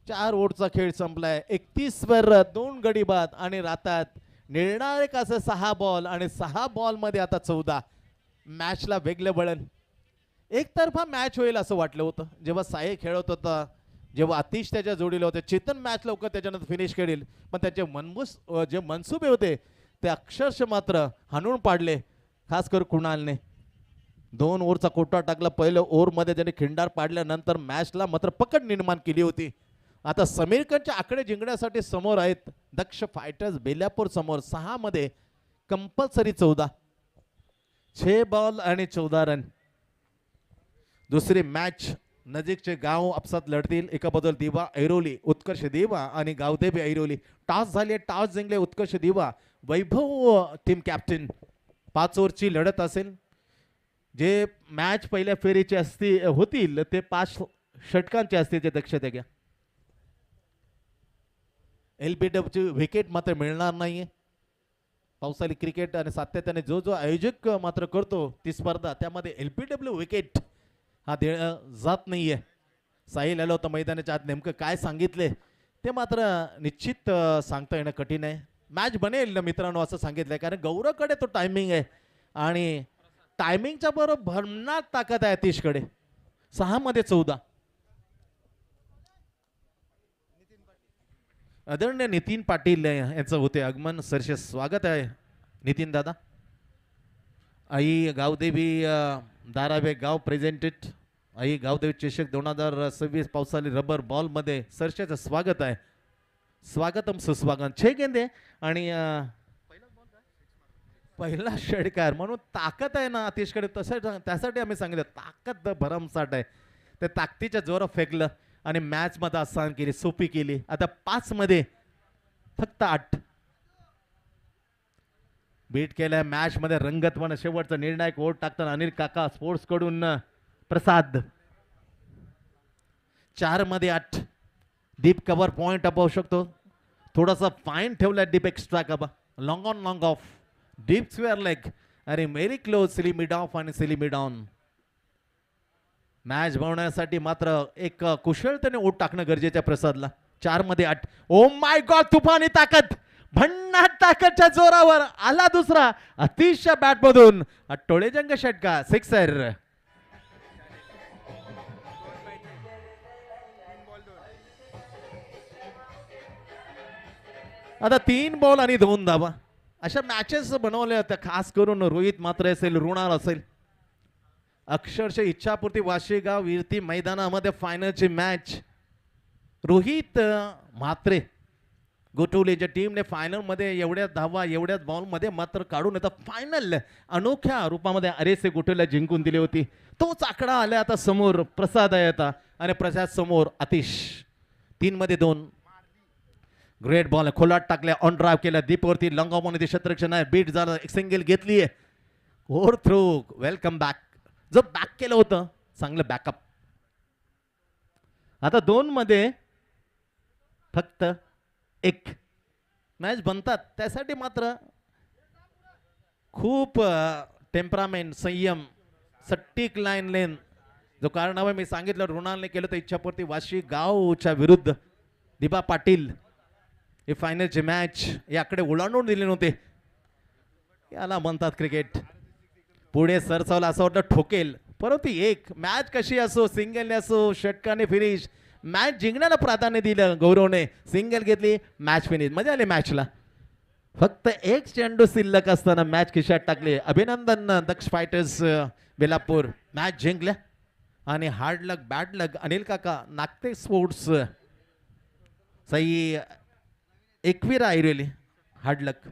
4 ओव्हरचा खेळ संपलाय. 31 वर 2 गडी बाद आणि राहतात निर्णायक असं 6 बॉल आणि 6 बॉल मध्ये आता 14. मॅचला वेगळं वळण. एकतर्फा मॅच होईल असं वाटलं होतं जेव्हा साई खेळत होता. जेव्हा आतिश त्याच्या जोडीला होते. चेतन मॅच लवकर त्याच्यानंतर फिनिश करेल. पण त्याचे जे मनसुबे होते ते अक्षरशः मात्र हाणून पाडले. खास करून कुणालने 2 ओव्हरचा कोटा टाकला. पहिल्या ओव्हरमध्ये त्याने खिंडार पाडल्यानंतर मॅचला मात्र पकड निर्माण केली होती. आता समीरकरच्या आकडे जिंकण्यासाठी समोर आहेत दक्ष फायटर्स बेलापूर समोर 6 मध्ये कंपल्सरी 14 6 बॉल आणि 14 रन. दुसरी मॅच नजीकचे गाव आपसात लढतील. एका बदल दिवा ऐरोली उत्कर्ष दिवा आणि गावदेवी ऐरोली. टॉस झाले, टॉस जिंकले उत्कर्ष दिवा. वैभव टीम कॅप्टन. 5 ओव्हरची लढत असेल. जे मॅच पहिल्या फेरीचे होतील ते 5 षटकांचे असतील ते दक्षता घ्या. LBW विकेट मात्र मिळणार नाहीये. पावसाळी क्रिकेट आणि सातत्याने जो आयोजक मात्र करतो ती स्पर्धा त्यामध्ये LBW विकेट हा जात नाहीये. साहिल आलो होतं मैदानाच्या आत नेमकं काय सांगितले ते मात्र निश्चित सांगता येणं कठीण आहे. मॅच बनेल मित्रांनो असं सांगितलंय कारण गौरवकडे तो टायमिंग आहे आणि टायमिंगच्या बरोबर भरमनाट ताकद आहे अतिशकडे. 6 मध्ये 14. आदरणीय नितीन पाटील यांचं होते आगमन. सरसे स्वागत आहे नितीन दादा. आई गावदेवी धारावे गाव प्रेझेंटेड. आई गावदेवी चषक 2026 पावसाळी रबर बॉल मध्ये सरसेचं स्वागत आहे. स्वागतम सुस्वागत. 6 गेंदे आणि पहिला षटकार म्हणून ताकद आहे ना अतिशकडे. तसं त्यासाठी आम्ही सांगितलं ताकद भरमसाठ आहे. त्या ताकदीच्या जोरात फेकलं आणि मॅच मध्ये आसान केली, सोपी केली. आता 5 मध्ये फक्त 8 बीट केल्या. मॅच मध्ये रंगत म्हणून शेवटचा निर्णायक ओव्हर टाकताना अनिल काका स्पोर्ट्स कडून प्रसाद. 4 मध्ये 8. डीप कव्हर पॉइंट पाहू शकतो. थोडासा फाईन ठेवला deep extra cover. Long on long off deep square leg आणि very close silly mid off आणि सिली मिड ऑन. मॅच बनवण्यासाठी मात्र एक कुशलतेने ओट टाकणं गरजेचं आहे प्रसादला. 4 मध्ये 8. ओ माय गॉड तुफानी ताकद भन्नाट ताकदच्या जोरावर आला दुसरा अतिशय बॅट मधून टोळेजंग षटका. सिक्सर. आता 3 बॉल आणि 2 धावा अशा मॅचेस बनवल्या होत्या. खास करून रोहित मात्र असेल, रुणार असेल. अक्षरशः इच्छापूर्ती वाशेगाव विरती मैदानामध्ये फायनलची मॅच. रोहित म्हात्रे गोटवलेच्या टीमने फायनल मध्ये एवढ्या धावा एवढ्याच बॉल मध्ये मात्र काढून येतात. फायनल अनोख्या रूपामध्ये अरेसे गोटवले जिंकून दिली होती. तोच आकडा आला आता समोर. प्रसाद आहे आता आणि प्रसाद समोर आतिश. 3 मध्ये 2. ग्रेट बॉल खोलाट टाकल्या. ऑन ड्राइव्ह केल्या दीपवरती. लंगावमध्ये क्षेत्ररक्षण आहे. बीट झालं. एक सिंगल घेतली आहे. Over throw. Welcome back. जो बॅक केलं होतं चांगलं बॅकअप. आता 2 मध्ये फक्त 1 मॅच बनतात. त्यासाठी मात्र खूप टेम्परामेंट, संयम, सट्टीक लाईन लेन जो कारणामुळे मी सांगितलं रुणालने केलं तर इच्छापूर्ती वाशी गावच्या विरुद्ध दिबा पाटील ही फायनलची मॅच याकडे ओलांडून दिले नव्हते. याला म्हणतात क्रिकेट. पुढे सरसावला असं वाटतं ठोकेल परंतु एक मॅच कशी असो सिंगलने असो षटकाने फिनिश मॅच जिंकण्याला प्राधान्य दिलं गौरवने. सिंगल घेतली मॅच फिनिश. मजा आली मॅचला. फक्त 1 चेंडू शिल्लक असताना मॅच खिशात टाकले. अभिनंदन दक्ष फायटर्स बेलापूर. मॅच जिंकल्या आणि हार्ड लक बॅड लक अनिल काका नागते स्पोर्ट्स सई एकविरा ऐरोली हार्ड लक.